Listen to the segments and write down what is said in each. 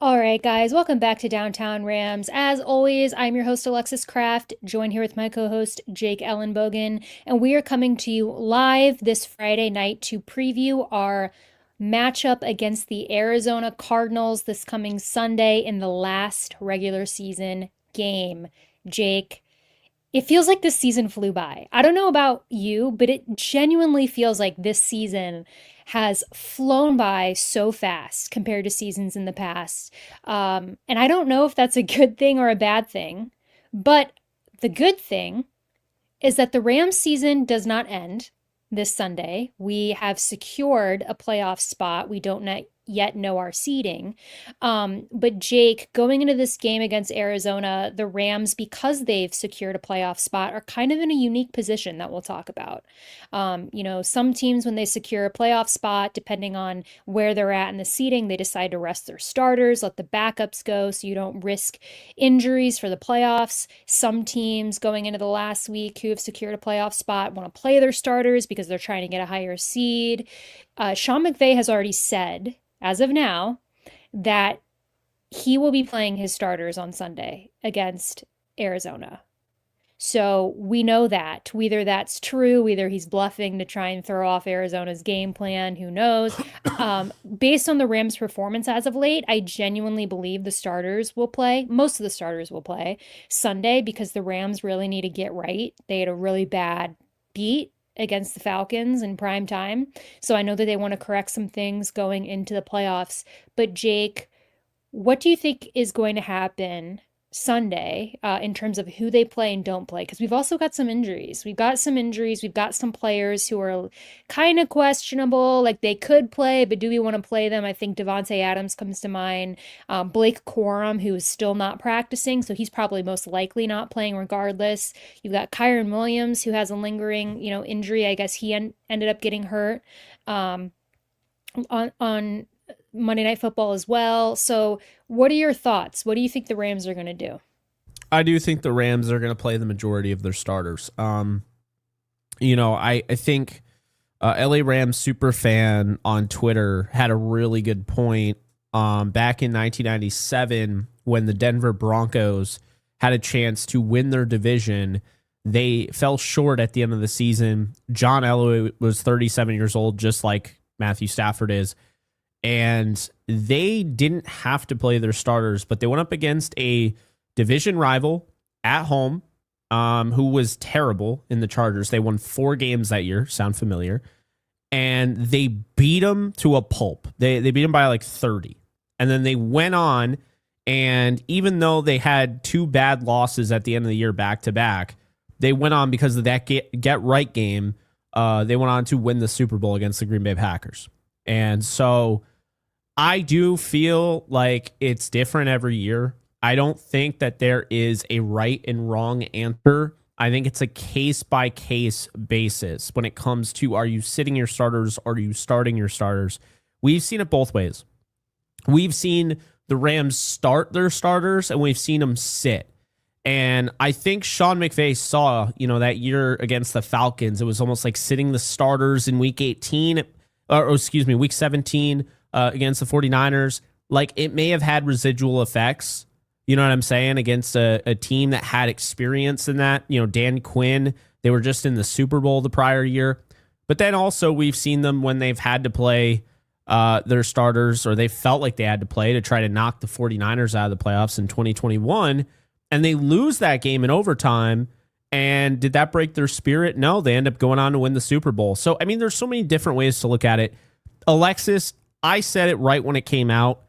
All right, guys, welcome back to Downtown Rams. As always, I'm your host, Alexis Kraft, joined here with my co host, Jake Ellenbogen, and we are coming to you live this Friday night to preview our matchup against the Arizona Cardinals this coming Sunday in the last regular season game. Jake, it feels like this season flew by. I don't know about you, but it genuinely feels like this season has flown by so fast compared to seasons in the past. And I don't know if that's a good thing or a bad thing, but the good thing is that the Rams season does not end this Sunday. We have secured a playoff spot. We don't yet know our seeding. But Jake, going into this game against Arizona, the Rams, because they've secured a playoff spot, are kind of in a unique position that we'll talk about. Some teams, when they secure a playoff spot, depending on where they're at in the seeding, they decide to rest their starters, let the backups go so you don't risk injuries for the playoffs. Some teams going into the last week who have secured a playoff spot want to play their starters because they're trying to get a higher seed. Sean McVay has already said, as of now, that he will be playing his starters on Sunday against Arizona. So we know that. Whether that's true, whether he's bluffing to try and throw off Arizona's game plan, who knows? Based on the Rams' performance as of late, I genuinely believe the starters will play. Most of the starters will play Sunday because the Rams really need to get right. They had a really bad beat against the Falcons in prime time. So I know that they want to correct some things going into the playoffs. But Jake, what do you think is going to happen Sunday in terms of who they play and don't play? Because we've also got some injuries. We've got some players who are kind of questionable, like they could play, but do we want to play them? I think Devontae Adams comes to mind. Blake Corum, who is still not practicing, so he's probably most likely not playing regardless. You've got Kyron Williams, who has a lingering, injury. I guess he ended up getting hurt on Monday Night Football as well. So what are your thoughts? What do you think the Rams are going to do? I do think the Rams are going to play the majority of their starters. I think LA Rams super fan on Twitter had a really good point back in 1997 when the Denver Broncos had a chance to win their division. They fell short at the end of the season. John Elway was 37 years old, just like Matthew Stafford is. And they didn't have to play their starters, but they went up against a division rival at home who was terrible in the Chargers. They won 4 games that year. Sound familiar? And they beat them to a pulp. They beat them by like 30. And then they went on, and even though they had 2 bad losses at the end of the year back to back, they went on because of that get right game. They went on to win the Super Bowl against the Green Bay Packers. And so I do feel like it's different every year. I don't think that there is a right and wrong answer. I think it's a case-by-case basis when it comes to, are you sitting your starters or are you starting your starters? We've seen it both ways. We've seen the Rams start their starters and we've seen them sit. And I think Sean McVay saw, that year against the Falcons, it was almost like sitting the starters in week 18, week 17 against the 49ers. Like, it may have had residual effects, you know what I'm saying, against a team that had experience in that. Dan Quinn, they were just in the Super Bowl the prior year. But then also we've seen them when they've had to play their starters, or they felt like they had to play to try to knock the 49ers out of the playoffs in 2021. And they lose that game in overtime. And did that break their spirit? No, they end up going on to win the Super Bowl. So, I mean, there's so many different ways to look at it. Alexis, I said it right when it came out.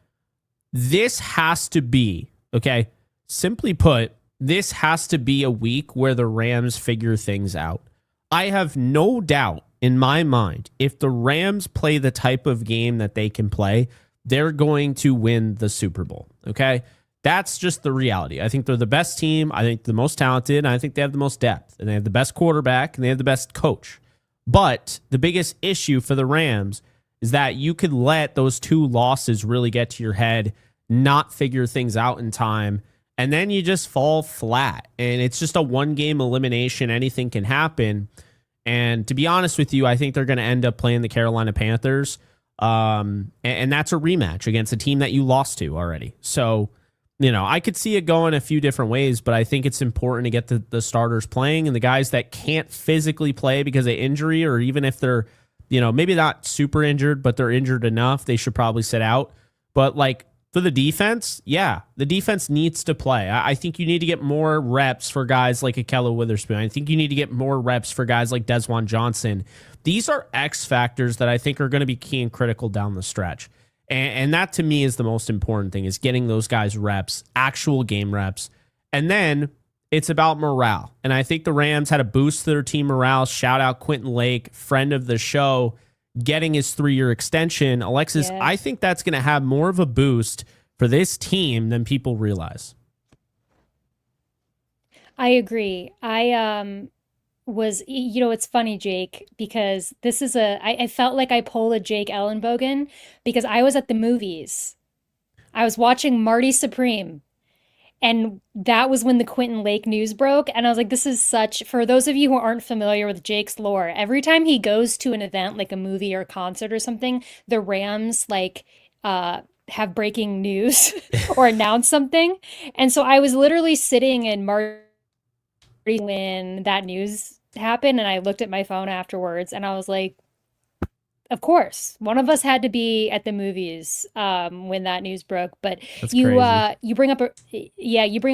This has to be, okay, simply put, this has to be a week where the Rams figure things out. I have no doubt in my mind, if the Rams play the type of game that they can play, they're going to win the Super Bowl, okay? That's just the reality. I think they're the best team. I think the most talented. And I think they have the most depth. And they have the best quarterback. And they have the best coach. But the biggest issue for the Rams is that you could let those 2 losses really get to your head, not figure things out in time, and then you just fall flat. And it's just a 1-game elimination. Anything can happen. And to be honest with you, I think they're going to end up playing the Carolina Panthers. And that's a rematch against a team that you lost to already. So, I could see it going a few different ways, but I think it's important to get the starters playing, and the guys that can't physically play because of injury, or even if they're, maybe not super injured, but they're injured enough, they should probably sit out. But like for the defense, yeah, the defense needs to play. I think you need to get more reps for guys like Akella Witherspoon. I think you need to get more reps for guys like Desjuan Johnson. These are X factors that I think are going to be key and critical down the stretch. And that to me is the most important thing, is getting those guys reps, actual game reps. And then it's about morale. And I think the Rams had a boost to their team morale. Shout out Quinton Lake, friend of the show, getting his 3-year extension. Alexis, Yeah. I think that's going to have more of a boost for this team than people realize. I agree. It's funny, Jake, because I felt like I pulled a Jake Ellenbogen because I was at the movies. I was watching Marty Supreme, and that was when the Quinton Lake news broke. And I was like, for those of you who aren't familiar with Jake's lore, every time he goes to an event like a movie or a concert or something, the Rams have breaking news or announce something. And so I was literally sitting in Marty when that news happened, and I looked at my phone afterwards, and I was like, of course, one of us had to be at the movies when that news broke. But That's you crazy. you bring up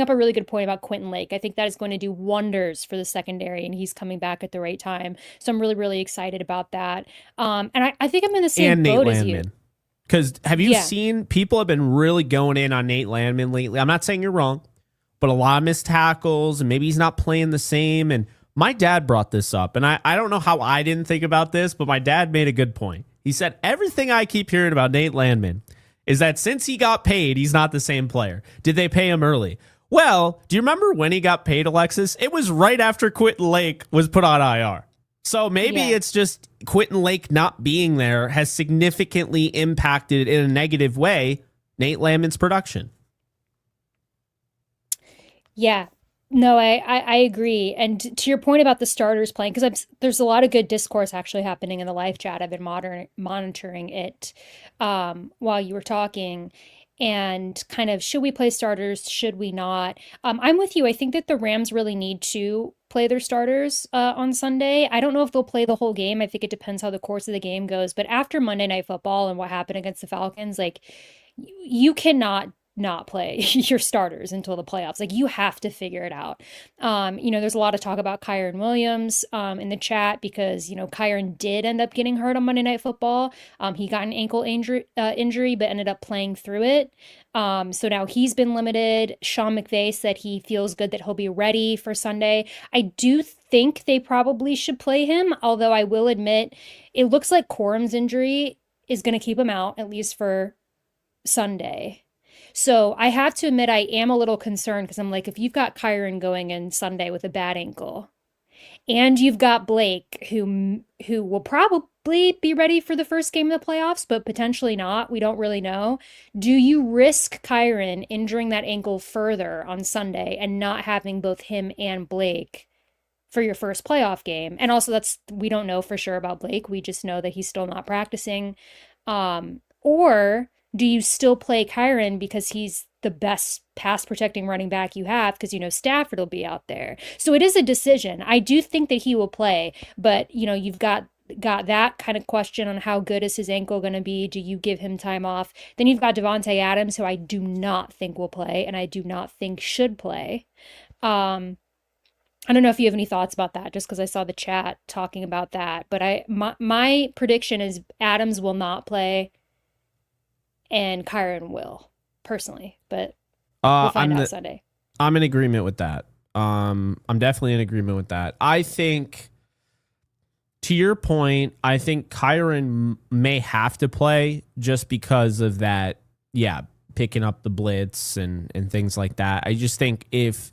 a really good point about Quinton Lake. I think that is going to do wonders for the secondary, and he's coming back at the right time. So I'm really, really excited about that. And I think I'm in the same And Nate boat as you. Landman. Because have you Yeah. seen, people have been really going in on Nate Landman lately. I'm not saying you're wrong, but a lot of missed tackles, and maybe he's not playing the same. And my dad brought this up, and I don't know how I didn't think about this, but my dad made a good point. He said, everything I keep hearing about Nate Landman is that since he got paid, he's not the same player. Did they pay him early? Well, do you remember when he got paid, Alexis? It was right after Quinton Lake was put on IR. So maybe Yeah. it's just Quinton Lake not being there has significantly impacted in a negative way Nate Landman's production. Yeah. No, I agree. And to your point about the starters playing, because there's a lot of good discourse actually happening in the live chat. I've been monitoring it while you were talking, and kind of, should we play starters? Should we not? I'm with you. I think that the Rams really need to play their starters on Sunday. I don't know if they'll play the whole game. I think it depends how the course of the game goes. But after Monday Night Football and what happened against the Falcons, like, you cannot not play your starters until the playoffs. Like, you have to figure it out. There's a lot of talk about Kyren Williams in the chat because, Kyren did end up getting hurt on Monday Night Football. He got an ankle injury, but ended up playing through it. So now he's been limited. Sean McVay said he feels good that he'll be ready for Sunday. I do think they probably should play him, although I will admit it looks like Corum's injury is going to keep him out, at least for Sunday. So I have to admit I am a little concerned because I'm like, if you've got Kyren going in Sunday with a bad ankle, and you've got Blake who will probably be ready for the first game of the playoffs, but potentially not. We don't really know. Do you risk Kyren injuring that ankle further on Sunday and not having both him and Blake for your first playoff game? And also, we don't know for sure about Blake. We just know that he's still not practicing. Or do you still play Kyren because he's the best pass protecting running back you have, because Stafford will be out there? So it is a decision. I do think that he will play, but you've got that kind of question on how good is his ankle going to be. Do you give him time off? Then you've got Devontae Adams, who I do not think will play, and I do not think should play. I don't know if you have any thoughts about that, just because I saw the chat talking about that. But my prediction is Adams will not play, and Kyren will, personally. But we'll find out Sunday. I'm in agreement with that. I'm definitely in agreement with that. I think, to your point, I think Kyren may have to play just because of that. Yeah, picking up the blitz and things like that. I just think if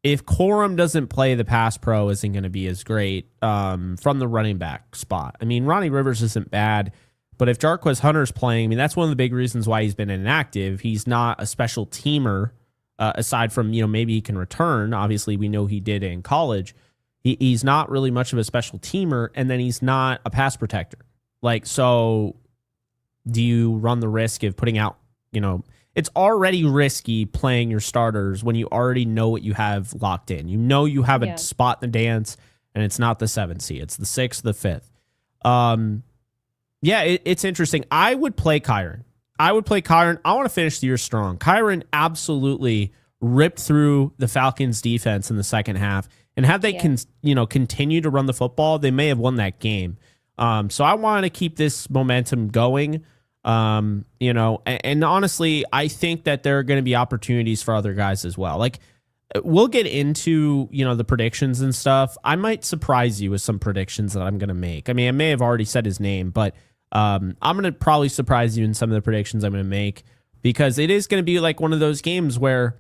Corum doesn't play, the pass pro isn't going to be as great from the running back spot. I mean, Ronnie Rivers isn't bad, but if Jarquez Hunter's playing, I mean, that's one of the big reasons why he's been inactive. He's not a special teamer, aside from, maybe he can return. Obviously, we know he did in college. He's not really much of a special teamer, and then he's not a pass protector. So do you run the risk of putting out, it's already risky playing your starters when you already know what you have locked in. You know you have a spot in the dance, and it's not the 7th seed. It's the 6th, the 5th. It's interesting. I would play Kyron. I want to finish the year strong. Kyron absolutely ripped through the Falcons defense in the second half. And had they continue to run the football, they may have won that game. So I want to keep this momentum going. And honestly, I think that there are going to be opportunities for other guys as well. Like, we'll get into, the predictions and stuff. I might surprise you with some predictions that I'm going to make. I mean, I may have already said his name, but I'm going to probably surprise you in some of the predictions I'm going to make, because it is going to be like one of those games where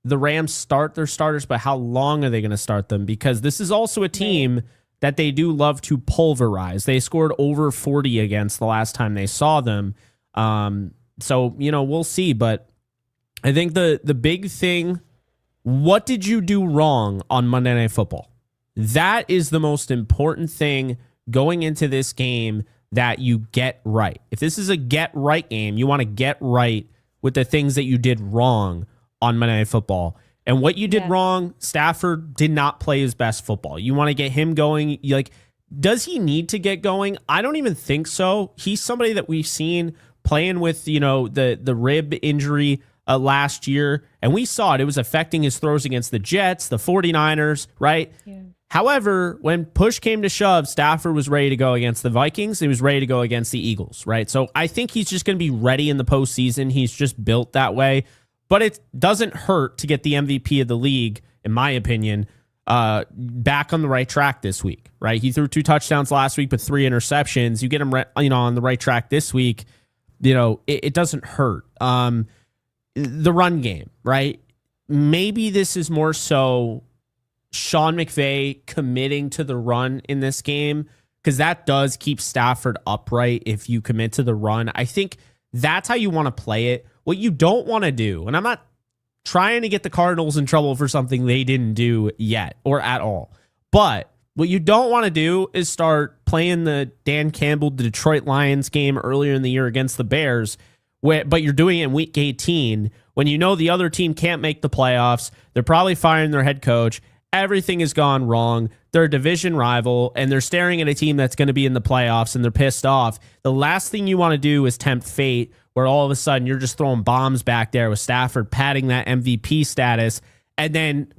the Rams start their starters, but how long are they going to start them? Because this is also a team that they do love to pulverize. They scored over 40 against the last time they saw them. So, we'll see. But I think the big thing, what did you do wrong on Monday Night Football? That is the most important thing going into this game that you get right. If this is a get right game, you want to get right with the things that you did wrong on Monday Night Football. And what you did wrong, Stafford did not play his best football. You want to get him going. Does he need to get going? I don't even think so. He's somebody that we've seen playing with, the rib injury last year, and we saw it. It was affecting his throws against the Jets, the 49ers, right? Yeah. However, when push came to shove, Stafford was ready to go against the Vikings. He was ready to go against the Eagles, right? So I think he's just going to be ready in the postseason. He's just built that way. But it doesn't hurt to get the MVP of the league, in my opinion, back on the right track this week, right? He threw 2 touchdowns last week, but 3 interceptions. You get him, on the right track this week, it doesn't hurt. The run game, right? Maybe this is more so Sean McVay committing to the run in this game, because that does keep Stafford upright if you commit to the run. I think that's how you want to play it. What you don't want to do, and I'm not trying to get the Cardinals in trouble for something they didn't do yet or at all, but what you don't want to do is start playing the Dan Campbell, the Detroit Lions game earlier in the year against the Bears, but you're doing it in week 18 when you know the other team can't make the playoffs. They're probably firing their head coach. Everything has gone wrong. They're a division rival, and they're staring at a team that's going to be in the playoffs, and they're pissed off. The last thing you want to do is tempt fate, where all of a sudden you're just throwing bombs back there with Stafford padding that MVP status, and then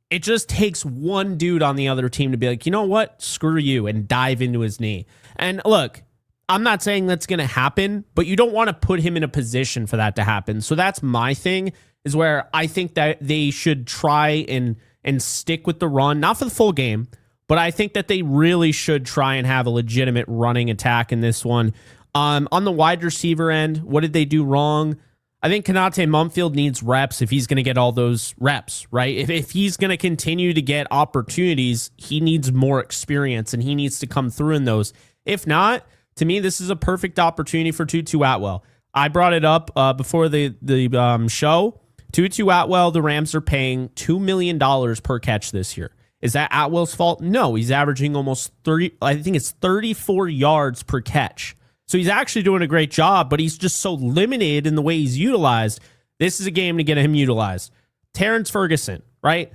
it just takes one dude on the other team to be like, you know what, screw you, and dive into his knee. And look, I'm not saying that's going to happen, but you don't want to put him in a position for that to happen. So that's my thing, is where I think that they should try and stick with the run, not for the full game, but I think that they really should try and have a legitimate running attack in this one. On the wide receiver end, what did they do wrong? I think Konate Mumfield needs reps if he's going to get all those reps, right? If he's going to continue to get opportunities, he needs more experience, and he needs to come through in those. If not, to me, this is a perfect opportunity for Tutu Atwell. I brought it up before the show. Tutu Atwell, the Rams are paying $2 million per catch this year. Is that Atwell's fault? No, he's averaging almost 34 yards per catch. So he's actually doing a great job, but he's just so limited in the way he's utilized. This is a game to get him utilized. Terrence Ferguson, right?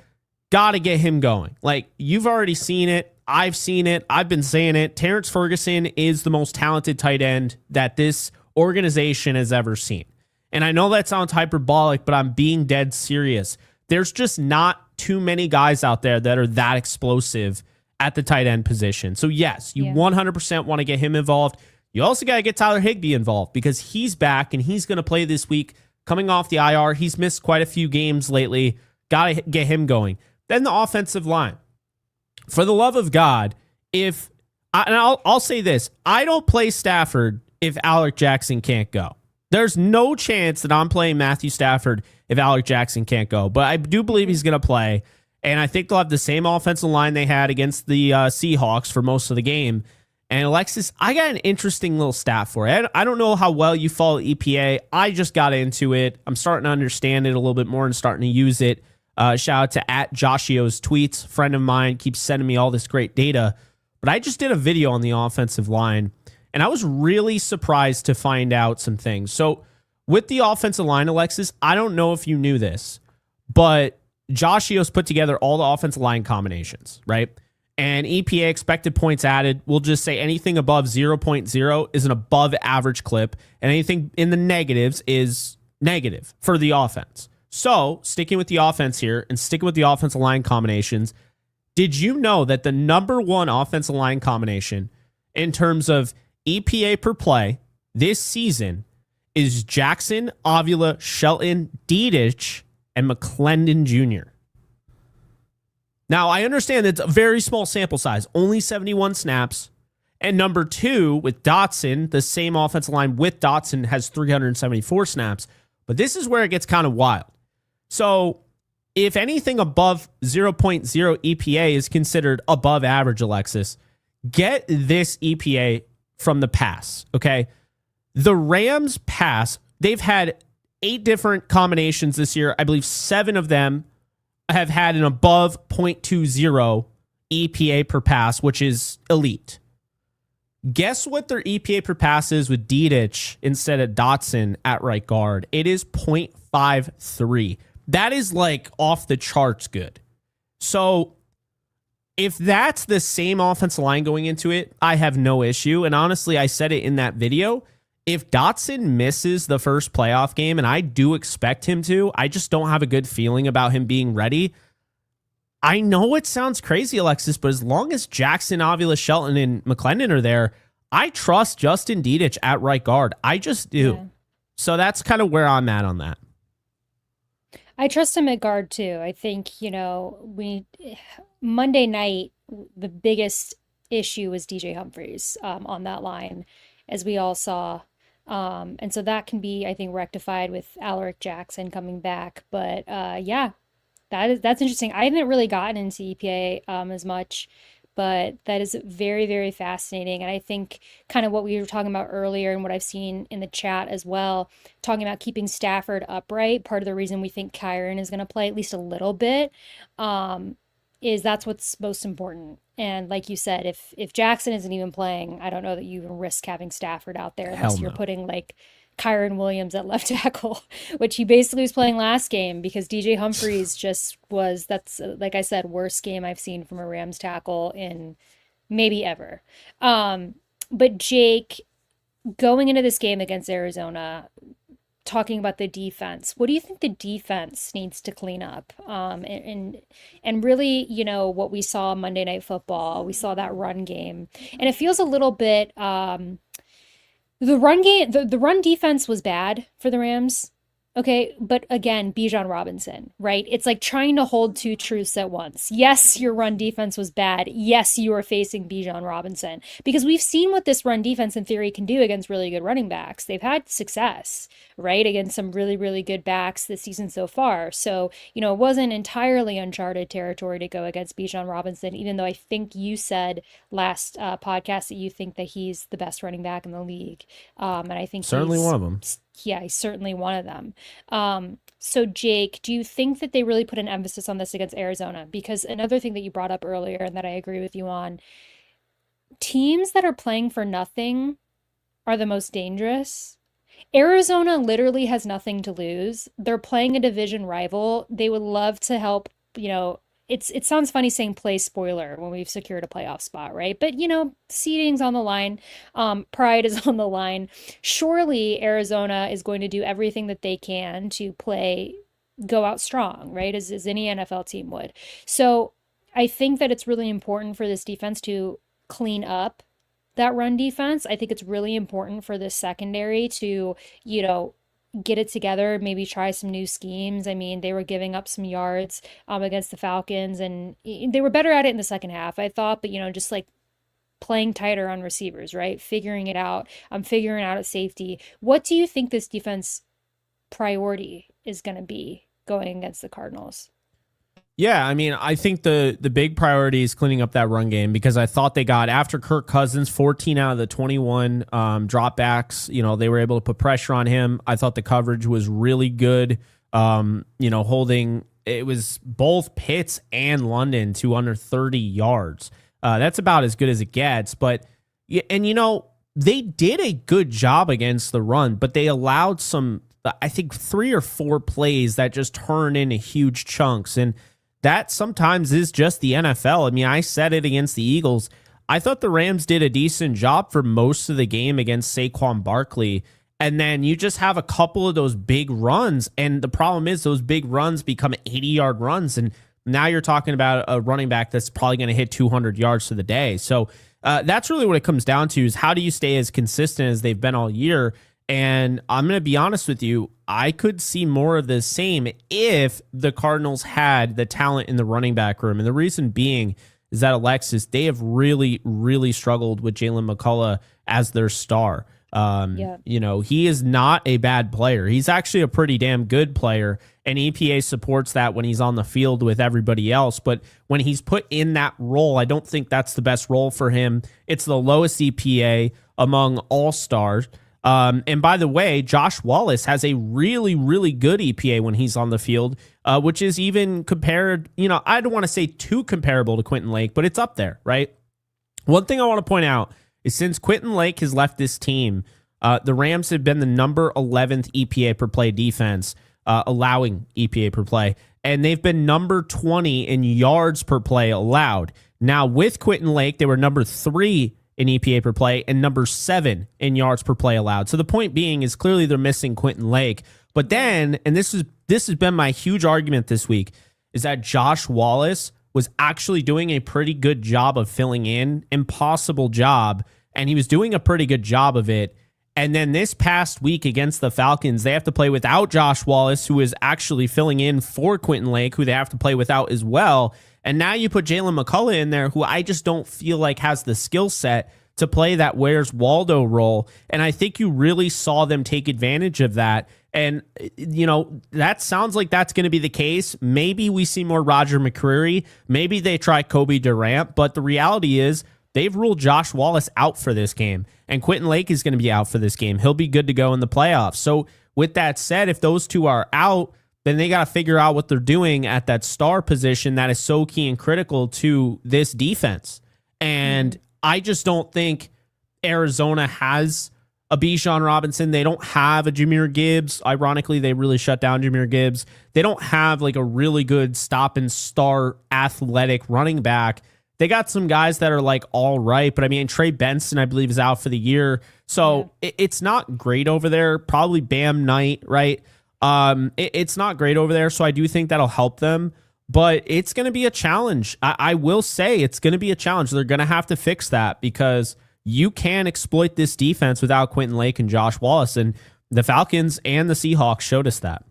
Got to get him going. Like, you've already seen it. I've seen it. I've been saying it. Terrence Ferguson is the most talented tight end that this organization has ever seen. And I know that sounds hyperbolic, but I'm being dead serious. There's just not too many guys out there that are that explosive at the tight end position. So yes, you 100% want to get him involved. You also got to get Tyler Higbee involved, because he's back and he's going to play this week coming off the IR. He's missed quite a few games lately. Got to get him going. Then the offensive line. For the love of God, I'll say this, I don't play Stafford if Alec Jackson can't go. There's no chance that I'm playing Matthew Stafford if Alec Jackson can't go, but I do believe he's going to play, and I think they'll have the same offensive line they had against the Seahawks for most of the game. And Alexis, I got an interesting little stat for it. I don't know how well you follow EPA. I just got into it. I'm starting to understand it a little bit more and starting to use it. Shout out to @Joshio's tweets. Friend of mine keeps sending me all this great data. But I just did a video on the offensive line. And I was really surprised to find out some things. So with the offensive line, Alexis, I don't know if you knew this, but Josh Eos put together all the offensive line combinations, right? And EPA, expected points added, we'll just say anything above 0.0 is an above average clip, and anything in the negatives is negative for the offense. So, sticking with the offense here and sticking with the offensive line combinations, did you know that the number one offensive line combination in terms of EPA per play this season is Jackson, Avila, Shelton, Dedich, and McClendon Jr.? Now, I understand it's a very small sample size, only 71 snaps. And number two, with Dotson, the same offensive line with Dotson has 374 snaps. But this is where it gets kind of wild. So if anything above 0.0 EPA is considered above average, Alexis, get this EPA from the pass, okay? The Rams pass, they've had 8 different combinations this year. I believe 7 of them have had an above 0.20 EPA per pass, which is elite. Guess what their EPA per pass is with Dedich instead of Dotson at right guard? It is 0.53. That is like off the charts good. So if that's the same offensive line going into it, I have no issue. And honestly, I said it in that video. If Dotson misses the first playoff game, and I do expect him to, I just don't have a good feeling about him being ready. I know it sounds crazy, Alexis, but as long as Jackson, Avila, Shelton, and McClendon are there, I trust Justin Dedich at right guard. I just do. Yeah. So that's kind of where I'm at on that. I trust him at guard too. I think, Monday night, the biggest issue was DJ Humphries on that line, as we all saw. And so that can be, I think, rectified with Alaric Jackson coming back. But that's interesting. I haven't really gotten into EPA as much, but that is very, very fascinating. And I think kind of what we were talking about earlier and what I've seen in the chat as well, talking about keeping Stafford upright, part of the reason we think Kyron is going to play at least a little bit is that's what's most important. And like you said, if Jackson isn't even playing, I don't know that you even risk having Stafford out there unless you're putting like Kyron Williams at left tackle, which he basically was playing last game because DJ Humphries that's like I said, worst game I've seen from a Rams tackle in maybe ever. But Jake, going into this game against Arizona, talking about the defense, what do you think the defense needs to clean up? And really, what we saw Monday Night Football, we saw that run game, and it feels a little bit. The run defense was bad for the Rams. Okay, but again, Bijan Robinson, right? It's like trying to hold two truths at once. Yes, your run defense was bad. Yes, you are facing Bijan Robinson. Because we've seen what this run defense in theory can do against really good running backs. They've had success, right? Against some really, really good backs this season so far. So, it wasn't entirely uncharted territory to go against Bijan Robinson, even though I think you said last podcast that you think that he's the best running back in the league. And I think certainly one of them. Yeah, he's certainly one of them. So Jake, do you think that they really put an emphasis on this against Arizona? Because another thing that you brought up earlier and that I agree with you on, teams that are playing for nothing are the most dangerous. Arizona literally has nothing to lose. They're playing a division rival. They would love to help, it sounds funny saying play spoiler when we've secured a playoff spot, right? But, seeding's on the line. Pride is on the line. Surely Arizona is going to do everything that they can to go out strong, right? As any NFL team would. So I think that it's really important for this defense to clean up that run defense. I think it's really important for this secondary to, get it together, maybe try some new schemes. I mean, they were giving up some yards against the Falcons, and they were better at it in the second half, I thought, but, just like playing tighter on receivers, right? Figuring it out. Figuring out at safety. What do you think this defense priority is going to be going against the Cardinals? Yeah, I mean, I think the big priority is cleaning up that run game because I thought they got, after Kirk Cousins, 14 out of the 21 dropbacks, they were able to put pressure on him. I thought the coverage was really good, holding, it was both Pitts and London to under 30 yards. That's about as good as it gets. But, and they did a good job against the run, but they allowed some, I think, 3 or 4 plays that just turn into huge chunks. And that sometimes is just the NFL. I mean, I said it against the Eagles. I thought the Rams did a decent job for most of the game against Saquon Barkley. And then you just have a couple of those big runs. And the problem is those big runs become 80-yard runs. And now you're talking about a running back that's probably going to hit 200 yards for the day. So that's really what it comes down to, is how do you stay as consistent as they've been all year? And I'm going to be honest with you, I could see more of the same if the Cardinals had the talent in the running back room. And the reason being is that, Alexis, they have really, really struggled with Jalen McCullough as their star. You know, he is not a bad player. He's actually a pretty damn good player, and EPA supports that when he's on the field with everybody else. But when he's put in that role, I don't think that's the best role for him. It's the lowest EPA among all stars. And by the way, Josh Wallace has a really, really good EPA when he's on the field, which is even compared, you know, I don't want to say too comparable to Quinton Lake, but it's up there, right? One thing I want to point out is since Quinton Lake has left this team, the Rams have been the number 11th EPA per play defense, allowing EPA per play, and they've been number 20 in yards per play allowed. Now, with Quinton Lake, they were number 3 in EPA per play and number 7 in yards per play allowed. So the point being is clearly they're missing Quinton Lake. But then, and this has been my huge argument this week, is that Josh Wallace was actually doing a pretty good job of filling in, impossible job, and he was doing a pretty good job of it. And then this past week against the Falcons, they have to play without Josh Wallace, who is actually filling in for Quinton Lake, who they have to play without as well. And now you put Jalen McCullough in there, who I just don't feel like has the skill set to play that Where's Waldo role. And I think you really saw them take advantage of that. And, you know, that sounds like that's going to be the case. Maybe we see more Roger McCreary. Maybe they try Kobe Durant. But the reality is they've ruled Josh Wallace out for this game. And Quinton Lake is going to be out for this game. He'll be good to go in the playoffs. So with that said, if those two are out, then they got to figure out what they're doing at that star position that is so key and critical to this defense. And I just don't think Arizona has a Bijan Robinson. They don't have a Jahmyr Gibbs. Ironically, they really shut down Jahmyr Gibbs. They don't have like a really good stop and start athletic running back. They got some guys that are like all right, but I mean, Trey Benson, I believe, is out for the year. So it's not great over there. Probably Bam Knight, right? It's not great over there. So I do think that'll help them, but it's going to be a challenge. I will say it's going to be a challenge. They're going to have to fix that because you can exploit this defense without Quinton Lake and Josh Wallace. And the Falcons and the Seahawks showed us that.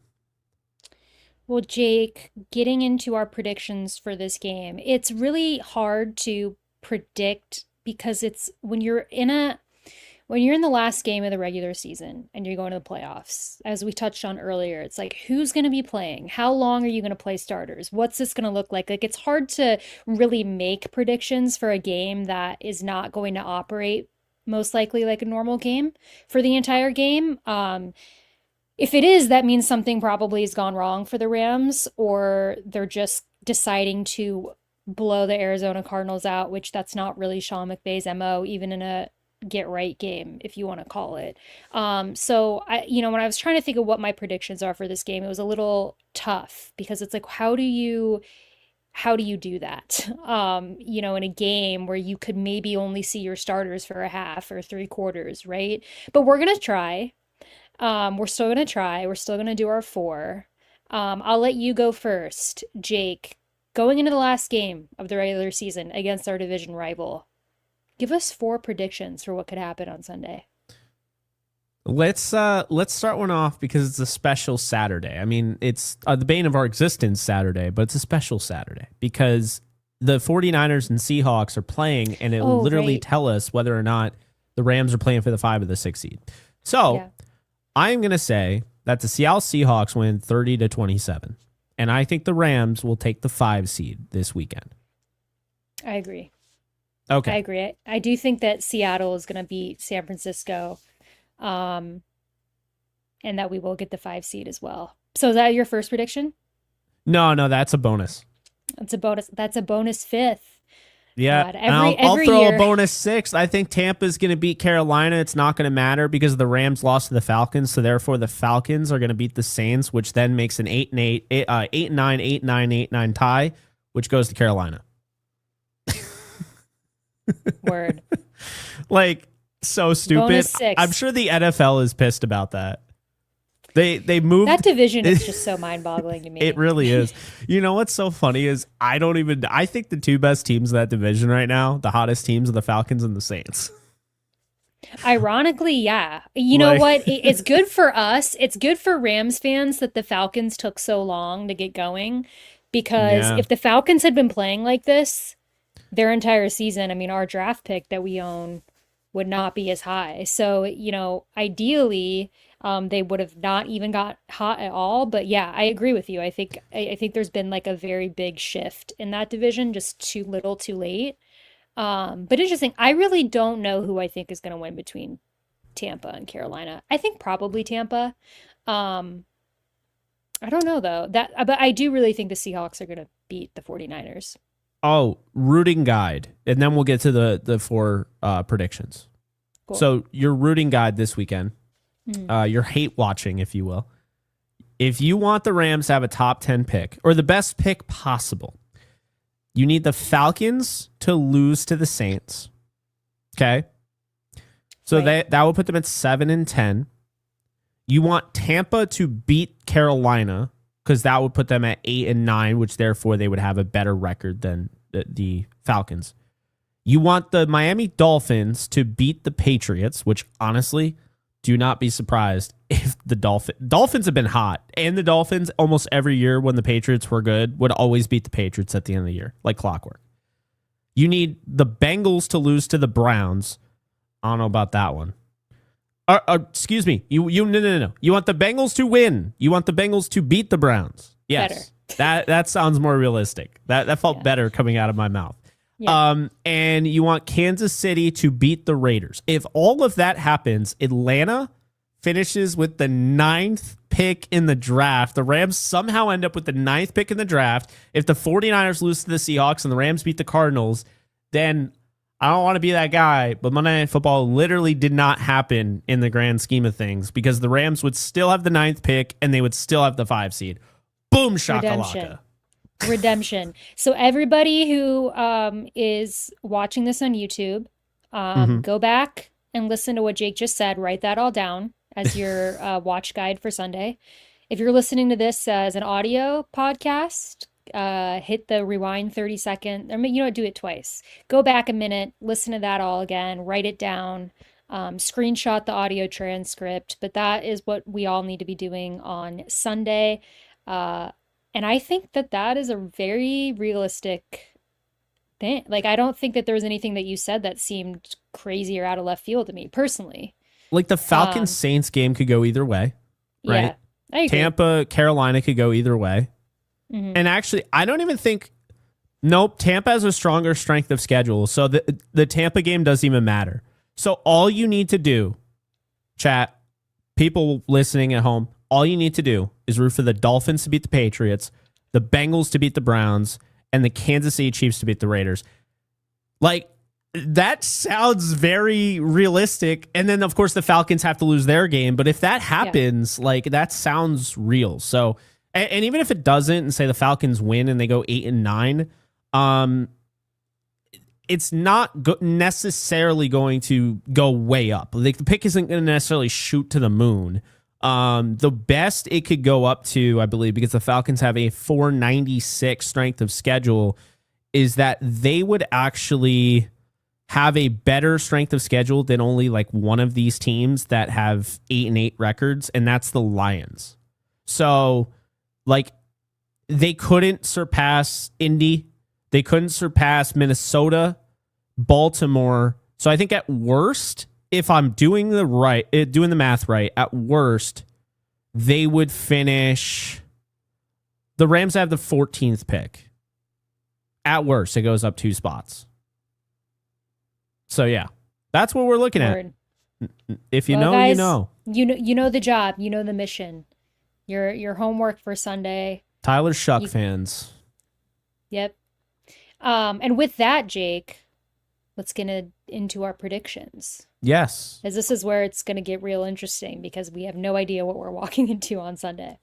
Well, Jake, getting into our predictions for this game, it's really hard to predict because it's when you're in the last game of the regular season and you're going to the playoffs, as we touched on earlier, it's like, who's going to be playing? How long are you going to play starters? What's this going to look like? Like, it's hard to really make predictions for a game that is not going to operate most likely like a normal game for the entire game. If it is, that means something probably has gone wrong for the Rams, or they're just deciding to blow the Arizona Cardinals out, which that's not really Sean McVay's MO, even in a get right game, if you want to call it. So when I was trying to think of what my predictions are for this game, it was a little tough because it's like, how do you do that? In a game where you could maybe only see your starters for a half or 3/4, right? But we're going to try. We're still going to try. We're still going to do our 4. I'll let you go first, Jake. Going into the last game of the regular season against our division rival, give us 4 predictions for what could happen on Sunday. Let's start one off because it's a special Saturday. I mean, it's the bane of our existence Saturday, but it's a special Saturday because the 49ers and Seahawks are playing, and it'll literally tell us whether or not the Rams are playing for the 5 or the 6 seed. So I'm going to say that the Seattle Seahawks win 30-27, and I think the Rams will take the 5 seed this weekend. I agree. Okay. I agree. I do think that Seattle is going to beat San Francisco, and that we will get the 5 seed as well. So is that your first prediction? No, that's a bonus. That's a bonus. That's a bonus 5th. Yeah, God, and I'll every throw year. a bonus 6. I think Tampa's going to beat Carolina. It's not going to matter because the Rams lost to the Falcons, so therefore the Falcons are going to beat the Saints, which then makes an 8-8, 8-9, 8-9, 8-9 tie, which goes to Carolina. Word. Like, so stupid. Bonus 6. I'm sure the NFL is pissed about that. They moved That division is just so mind-boggling to me. It really is. You know what's so funny is I think the two best teams in that division right now, the hottest teams, are the Falcons and the Saints. Ironically, yeah. You know what? It's good for us. It's good for Rams fans that the Falcons took so long to get going, because Yeah. if the Falcons had been playing like this their entire season, I mean, our draft pick that we own would not be as high. So, ideally, they would have not even got hot at all. But yeah, I agree with you. I think there's been like a very big shift in that division, just too little, too late. But interesting. I really don't know who I think is going to win between Tampa and Carolina. I think probably Tampa. Um, I don't know though. But I do really think the Seahawks are going to beat the 49ers. Oh, rooting guide. And then we'll get to the four predictions. Cool. So your rooting guide this weekend, your hate watching, if you will. If you want the Rams to have a top 10 pick, or the best pick possible, you need the Falcons to lose to the Saints. Okay? So Right. that will put them at 7-10. You want Tampa to beat Carolina, because that would put them at 8-9, which therefore they would have a better record than the Falcons. You want the Miami Dolphins to beat the Patriots, which honestly, do not be surprised if the Dolphins have been hot. And the Dolphins, almost every year when the Patriots were good, would always beat the Patriots at the end of the year, like clockwork. You need the Bengals to lose to the Browns. I don't know about that one. Excuse me. No. You want the Bengals to win. You want the Bengals to beat the Browns. Yes. That sounds more realistic. That felt better coming out of my mouth. Yeah. And you want Kansas City to beat the Raiders. If all of that happens, Atlanta finishes with the 9th pick in the draft. The Rams somehow end up with the 9th pick in the draft. If the 49ers lose to the Seahawks and the Rams beat the Cardinals, then I don't want to be that guy, but Monday Night Football literally did not happen in the grand scheme of things, because the Rams would still have the 9th pick and they would still have the 5 seed. Boom, shakalaka. Redemption. So everybody who is watching this on YouTube, go back and listen to what Jake just said. Write that all down as your watch guide for Sunday. If you're listening to this as an audio podcast, hit the rewind 30 second, or do it twice. Go back a minute, listen to that all again, write it down, screenshot the audio transcript. But that is what we all need to be doing on Sunday. And I think that is a very realistic thing. Like, I don't think that there was anything that you said that seemed crazy or out of left field to me personally. Like the Falcons Saints game could go either way, right? Yeah, I agree. Tampa Carolina could go either way. And actually, I don't even think. Nope, Tampa has a stronger strength of schedule, so the Tampa game doesn't even matter. So all you need to do, chat, people listening at home, all you need to do is root for the Dolphins to beat the Patriots, the Bengals to beat the Browns, and the Kansas City Chiefs to beat the Raiders. Like, that sounds very realistic. And then, of course, the Falcons have to lose their game. But if that happens, like, that sounds real. So, and even if it doesn't, and say the Falcons win and they go 8-9, it's not necessarily going to go way up. Like, the pick isn't going to necessarily shoot to the moon. The best it could go up to, I believe, because the Falcons have a 496 strength of schedule, is that they would actually have a better strength of schedule than only like one of these teams that have 8-8 records, and that's the Lions. So, like, they couldn't surpass Indy. They couldn't surpass Minnesota, Baltimore. So I think at worst, if I'm doing the math right, at worst, they would finish. The Rams have the 14th pick. At worst, it goes up 2 spots. So yeah, that's what we're looking at. If you know, guys, you know. You know the job. You know the mission. Your homework for Sunday. Tyler Shuck fans. Yep. And with that, Jake, let's get into our predictions. Yes. As this is where it's going to get real interesting because we have no idea what we're walking into on Sunday.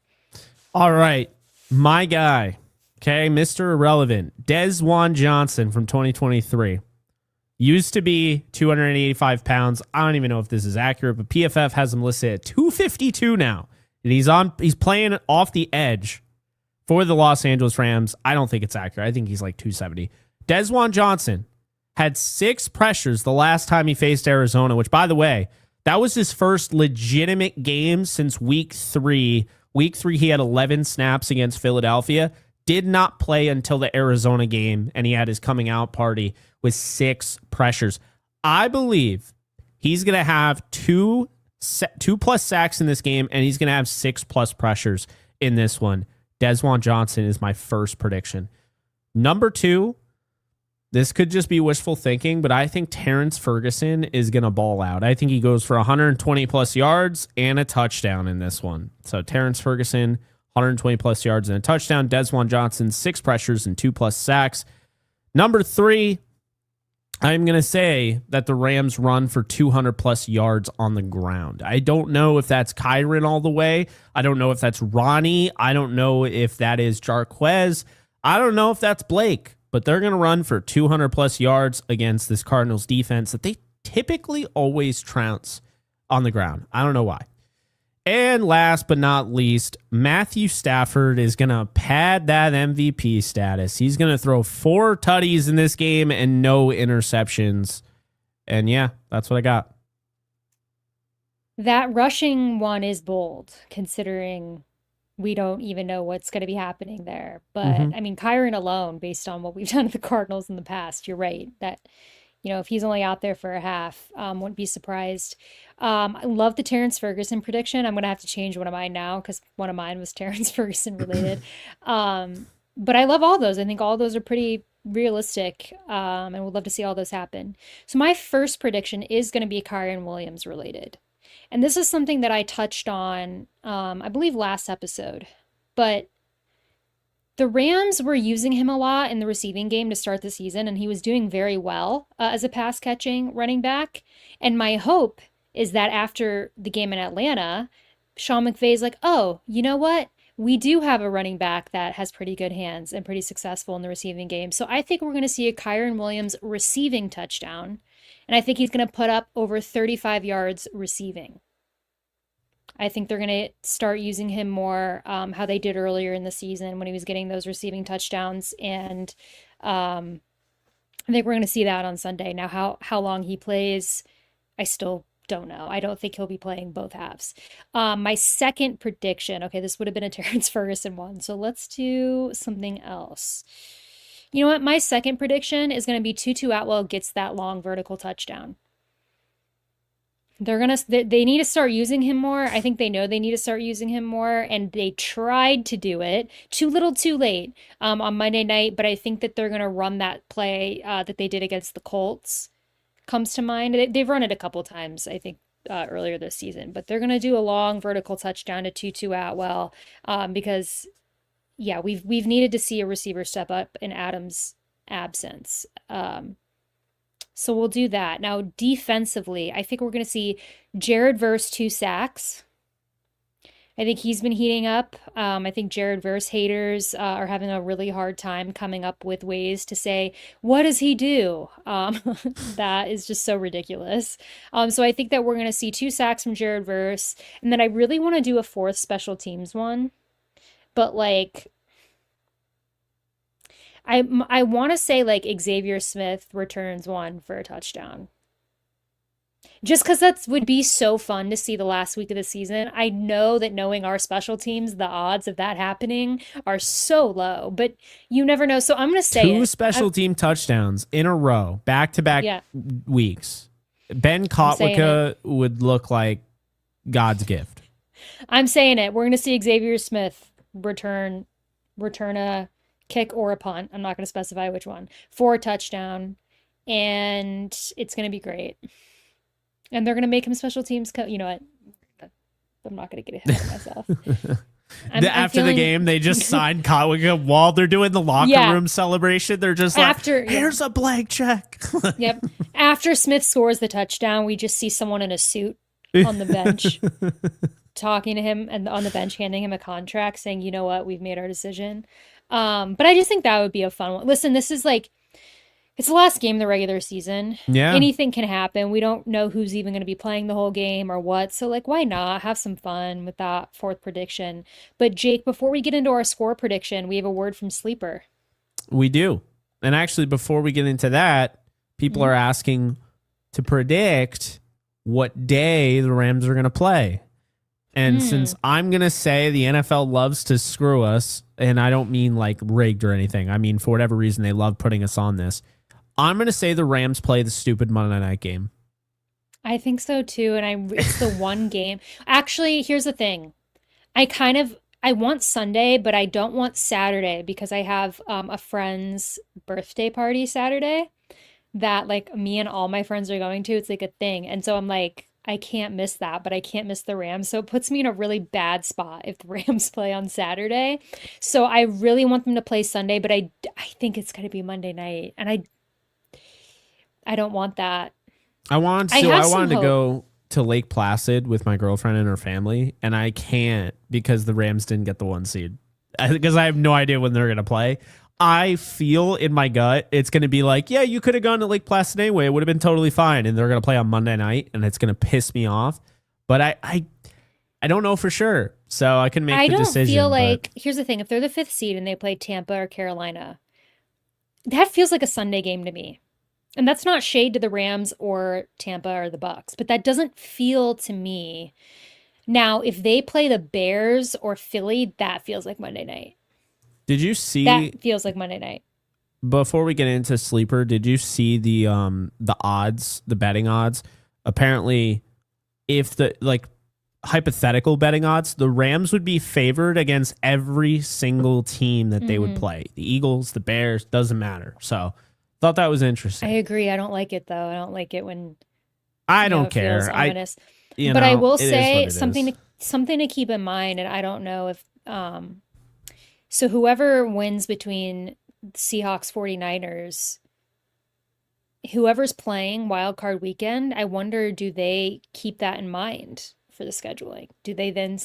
All right. My guy, okay, Mr. Irrelevant, Des Johnson from 2023. Used to be 285 pounds. I don't even know if this is accurate, but PFF has him listed at 252 now. And he's playing off the edge for the Los Angeles Rams. I don't think it's accurate. I think he's like 270. Des Johnson had 6 pressures the last time he faced Arizona, which, by the way, that was his first legitimate game since week 3. Week 3, he had 11 snaps against Philadelphia. Did not play until the Arizona game, and he had his coming out party with 6 pressures. I believe he's going to have 2 plus sacks in this game, and he's going to have 6 plus pressures in this one. Des Johnson is my first prediction. Number 2, this could just be wishful thinking, but I think Terrence Ferguson is going to ball out. I think he goes for 120 plus yards and a touchdown in this one. So Terrence Ferguson, 120 plus yards and a touchdown. Des Johnson, 6 pressures and 2 plus sacks. Number 3, I'm going to say that the Rams run for 200 plus yards on the ground. I don't know if that's Kyron all the way. I don't know if that's Ronnie. I don't know if that is Jarquez. I don't know if that's Blake, but they're going to run for 200 plus yards against this Cardinals defense that they typically always trounce on the ground. I don't know why. And last but not least, Matthew Stafford is going to pad that MVP status. He's going to throw 4 tutties in this game and no interceptions. And yeah, that's what I got. That rushing one is bold, considering we don't even know what's going to be happening there. But I mean, Kyron alone, based on what we've done to the Cardinals in the past, you're right that, if he's only out there for a half, wouldn't be surprised. I love the Terrence Ferguson prediction. I'm going to have to change one of mine now because one of mine was Terrence Ferguson related. But I love all those. I think all those are pretty realistic, and would love to see all those happen. So my first prediction is going to be Kyron Williams related. And this is something that I touched on, I believe, last episode. But the Rams were using him a lot in the receiving game to start the season, and he was doing very well as a pass-catching running back. And my hope is that after the game in Atlanta, Sean McVay's like, oh, you know what? We do have a running back that has pretty good hands and pretty successful in the receiving game. So I think we're going to see a Kyron Williams receiving touchdown. And I think he's going to put up over 35 yards receiving. I think they're going to start using him more, how they did earlier in the season when he was getting those receiving touchdowns. And I think we're going to see that on Sunday. Now, how long he plays, I still don't know. I don't think he'll be playing both halves. My second prediction, okay, this would have been a Terrence Ferguson one. So let's do something else. You know what? My second prediction is going to be Tutu Atwell gets that long vertical touchdown. They need to start using him more. I think they know they need to start using him more, and they tried to do it too little too late on Monday night, but I think that they're going to run that play that they did against the Colts comes to mind. They've run it a couple times, I think, earlier this season, but they're going to do a long vertical touchdown to Tutu Atwell because, yeah, we've needed to see a receiver step up in Adams' absence. So we'll do that. Now, defensively, I think we're going to see Jared Verse 2 sacks. I think he's been heating up. I think Jared Verse haters are having a really hard time coming up with ways to say, what does he do? That is just so ridiculous. So I think that we're going to see 2 sacks from Jared Verse. And then I really want to do a 4th special teams one. But like, I want to say like Xavier Smith returns one for a touchdown. Just because that would be so fun to see the last week of the season. I know that knowing our special teams, the odds of that happening are so low, but you never know. So I'm going to say 2 special team touchdowns in a row, back-to-back weeks. Ben Kotwicka would look like God's gift. I'm saying it. We're going to see Xavier Smith return a kick or a punt. I'm not going to specify which one, for a touchdown, and it's going to be great. And they're going to make him special teams. You know what? I'm not going to get ahead of myself. After the game, they just signed Cotwick while they're doing the locker room celebration. They're just here's a blank check. Yep. After Smith scores the touchdown, we just see someone in a suit on the bench talking to him, and on the bench handing him a contract saying, you know what, we've made our decision. But I just think that would be a fun one. Listen, this is it's the last game of the regular season. Yeah. Anything can happen. We don't know who's even going to be playing the whole game or what. So, why not have some fun with that fourth prediction? But, Jake, before we get into our score prediction, we have a word from Sleeper. We do. And actually, before we get into that, people are asking to predict what day the Rams are going to play. And since I'm going to say the NFL loves to screw us, and I don't mean rigged or anything. I mean, for whatever reason, they love putting us on this. I'm going to say the Rams play the stupid Monday night game. I think so too. And it's the one game. Actually, here's the thing. I want Sunday, but I don't want Saturday because I have a friend's birthday party Saturday that me and all my friends are going to. It's a thing. And so I'm I can't miss that, but I can't miss the Rams. So it puts me in a really bad spot if the Rams play on Saturday. So I really want them to play Sunday, but I think it's going to be Monday night. And I don't want that. I wanted to go to Lake Placid with my girlfriend and her family, and I can't because the Rams didn't get the 1 seed. Because I have no idea when they're going to play. I feel in my gut it's going to be yeah, you could have gone to Lake Placid anyway. It would have been totally fine, and they're going to play on Monday night, and it's going to piss me off. But I don't know for sure, so I can make the decision. I don't feel here's the thing. If they're the 5th seed and they play Tampa or Carolina, that feels like a Sunday game to me. And that's not shade to the Rams or Tampa or the Bucks, but that doesn't feel to me. Now, if they play the Bears or Philly, that feels like Monday night. Did you see? That feels like Monday night. Before we get into Sleeper, did you see the odds, the betting odds? Apparently, if the hypothetical betting odds, the Rams would be favored against every single team that they would play. The Eagles, the Bears, doesn't matter. So thought that was interesting. I agree. I don't like it though. I don't like it when I don't care. But I will say something to keep in mind, and I don't know if so whoever wins between Seahawks 49ers, whoever's playing wild card weekend, I wonder, do they keep that in mind for the scheduling? Do they then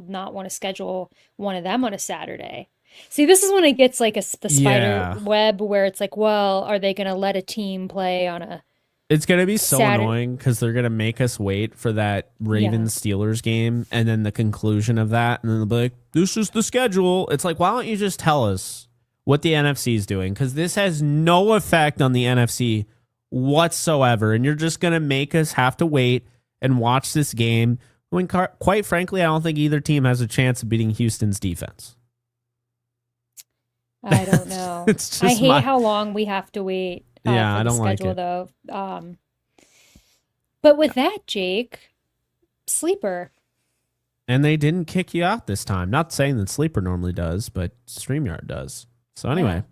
not want to schedule one of them on a Saturday? See, this is when it gets the spider web where it's well, are they going to let a team play on a It's going to be so annoying because they're going to make us wait for that Ravens-Steelers game and then the conclusion of that. And then they'll be like, this is the schedule. It's why don't you just tell us what the NFC is doing? Because this has no effect on the NFC whatsoever. And you're just going to make us have to wait and watch this game when, quite frankly, I don't think either team has a chance of beating Houston's defense. I don't know. I hate how long we have to wait. I don't schedule, like it. Though. But with that, Jake, Sleeper. And they didn't kick you out this time. Not saying that Sleeper normally does, but StreamYard does. So anyway,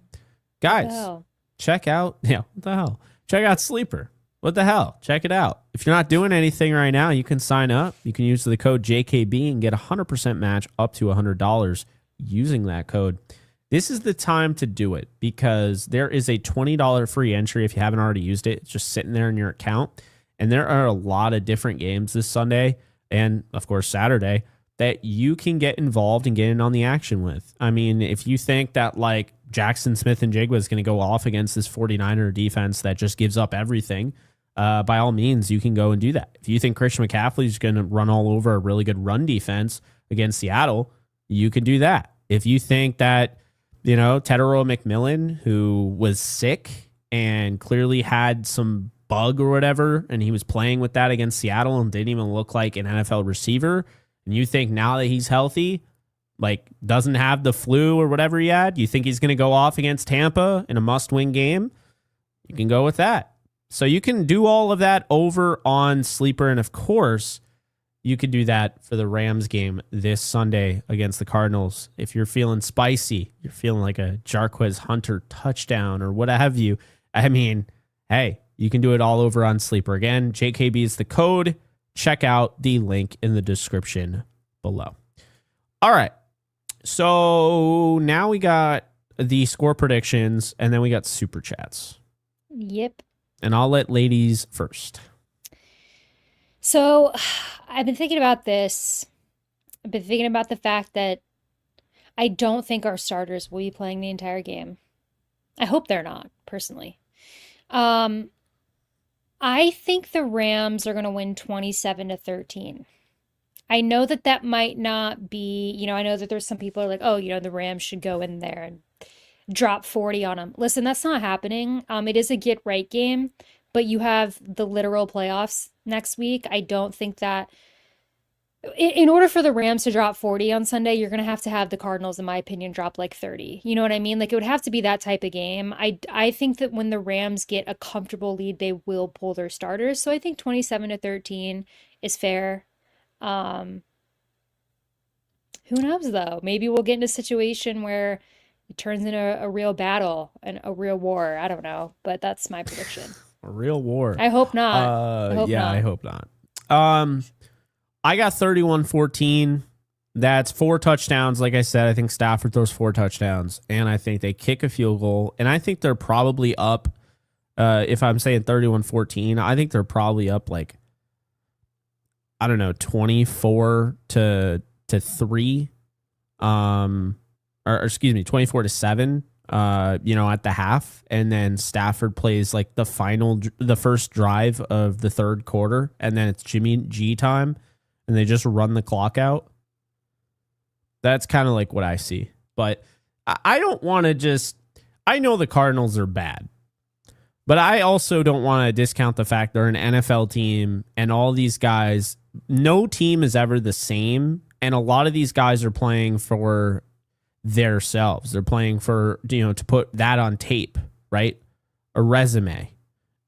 guys, check out, what the hell? Check out Sleeper. What the hell? Check it out. If you're not doing anything right now, you can sign up. You can use the code JKB and get a 100% match up to $100 using that code. This is the time to do it because there is a $20 free entry if you haven't already used it. It's just sitting there in your account. And there are a lot of different games this Sunday and, of course, Saturday that you can get involved and get in on the action with. I mean, if you think that, Jackson Smith-Njigba is going to go off against this 49er defense that just gives up everything, by all means, you can go and do that. If you think Christian McCaffrey is going to run all over a really good run defense against Seattle, you can do that. If you think that Tedero McMillan, who was sick and clearly had some bug or whatever, and he was playing with that against Seattle and didn't even look like an NFL receiver, and you think now that he's healthy, doesn't have the flu or whatever he had, you think he's going to go off against Tampa in a must-win game, you can go with that. So you can do all of that over on Sleeper, and of course, you could do that for the Rams game this Sunday against the Cardinals. If you're feeling spicy, you're feeling like a Jarquez Hunter touchdown or what have you. I mean, hey, you can do it all over on Sleeper. Again, JKB is the code. Check out the link in the description below. All right, So now we got the score predictions, and then we got super chats. Yep. And I'll let ladies first. So I've been thinking about this. I've been thinking about the fact that I don't think our starters will be playing the entire game. I hope they're not, personally. Um, I think the Rams are going to win 27-13. I know that that might not be, I know that there's some people who are like, oh, the Rams should go in there and drop 40 on them. Listen, that's not happening. It is a get right game, but you have the literal playoffs next week. I don't think that in order for the Rams to drop 40 on Sunday, you're going to have the Cardinals, in my opinion, drop like 30. You know what I mean? Like it would have to be that type of game. I think that when the Rams get a comfortable lead, they will pull their starters. So I think 27-13 is fair. Who knows though? Maybe we'll get in a situation where it turns into a real battle and a real war. I don't know, but that's my prediction. A real war. I hope not. I hope not. I got 31-14. That's 4 touchdowns. Like I said, I think Stafford throws 4 touchdowns, and I think they kick a field goal, and I think they're probably up. If I'm saying 31-14, I think they're probably up like, I don't know, 24 to 3, or excuse me, 24-7. At the half, and then Stafford plays like the first drive of the third quarter, and then it's Jimmy G time, and they just run the clock out. That's kind of like what I see, but I don't want to I know the Cardinals are bad, but I also don't want to discount the fact they're an NFL team, and all these guys, no team is ever the same, and a lot of these guys are playing for themselves. They're playing for, to put that on tape, right? A resume.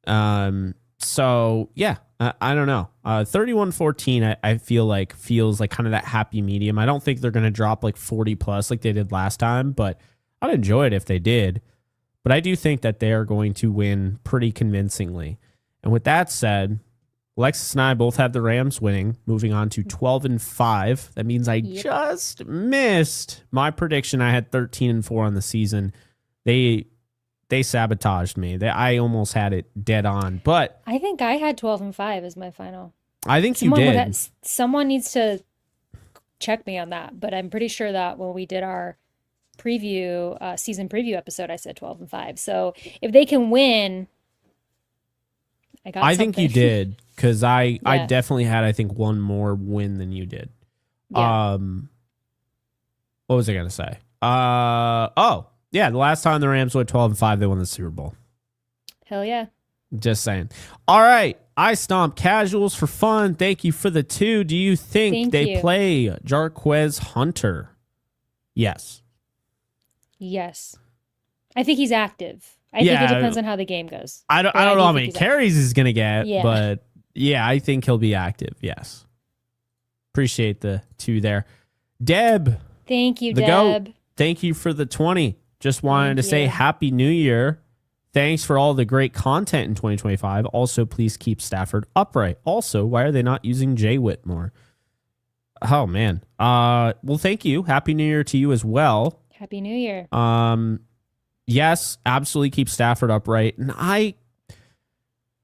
So yeah, I don't know. 31-14, I feel like feels like kind of that happy medium. I don't think they're going to drop like 40 plus like they did last time, but I'd enjoy it if they did. But I do think that they are going to win pretty convincingly. And with that said, Alexis and I both have the Rams winning, moving on to 12-5. That means I just missed my prediction. I had 13-4 on the season. They sabotaged me. I almost had it dead on, but I think I had 12-5 as my final. I think you did. Someone needs to check me on that, but I'm pretty sure that when we did our season preview episode, I said 12-5. So if they can win, I think you did, because I definitely had, I think, one more win than you did. Yeah. What was I going to say? The last time the Rams went 12-5, they won the Super Bowl. Hell yeah. Just saying. All right. I stomp casuals for fun. Thank you for the 2. Do you think they play Jarquez Hunter? Yes. Yes. I think he's active. I think it depends on how the game goes. I don't know how many carries he's going to get, but yeah, I think he'll be active. Yes. Appreciate the 2 there. Deb. Thank you, Deb. GOAT, thank you for the 20. Just wanted to say Happy New Year. Thanks for all the great content in 2025. Also, please keep Stafford upright. Also, why are they not using Jay Witt more? Oh, man. Well, thank you. Happy New Year to you as well. Happy New Year. Yes, absolutely keep Stafford upright. And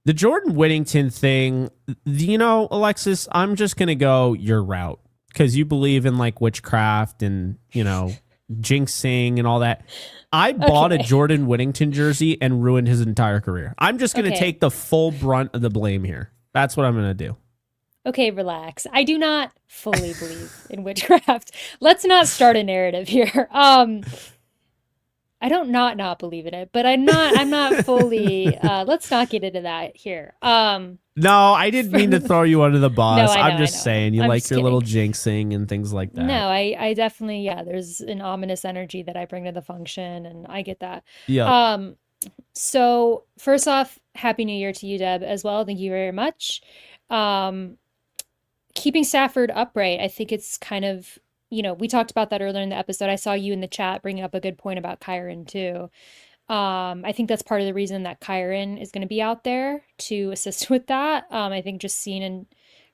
the Jordan Whittington thing, Alexis, I'm just going to go your route, because you believe in like witchcraft and, jinxing and all that. I bought a Jordan Whittington jersey and ruined his entire career. I'm just going to take the full brunt of the blame here. That's what I'm going to do. Okay, relax. I do not fully believe in witchcraft. Let's not start a narrative here. I don't not believe in it, but I'm not fully, let's not get into that here. No, I didn't mean to throw you under the bus. No, I know, I'm just saying you like your little jinxing and things like that. No, I definitely, there's an ominous energy that I bring to the function, and I get that. Yeah. So first off, Happy New Year to you, Deb, as well. Thank you very much. Keeping Stafford upright, I think it's kind of, we talked about that earlier in the episode. I saw you in the chat bringing up a good point about Kyron too. I think that's part of the reason that Kyron is going to be out there to assist with that. I think just seen in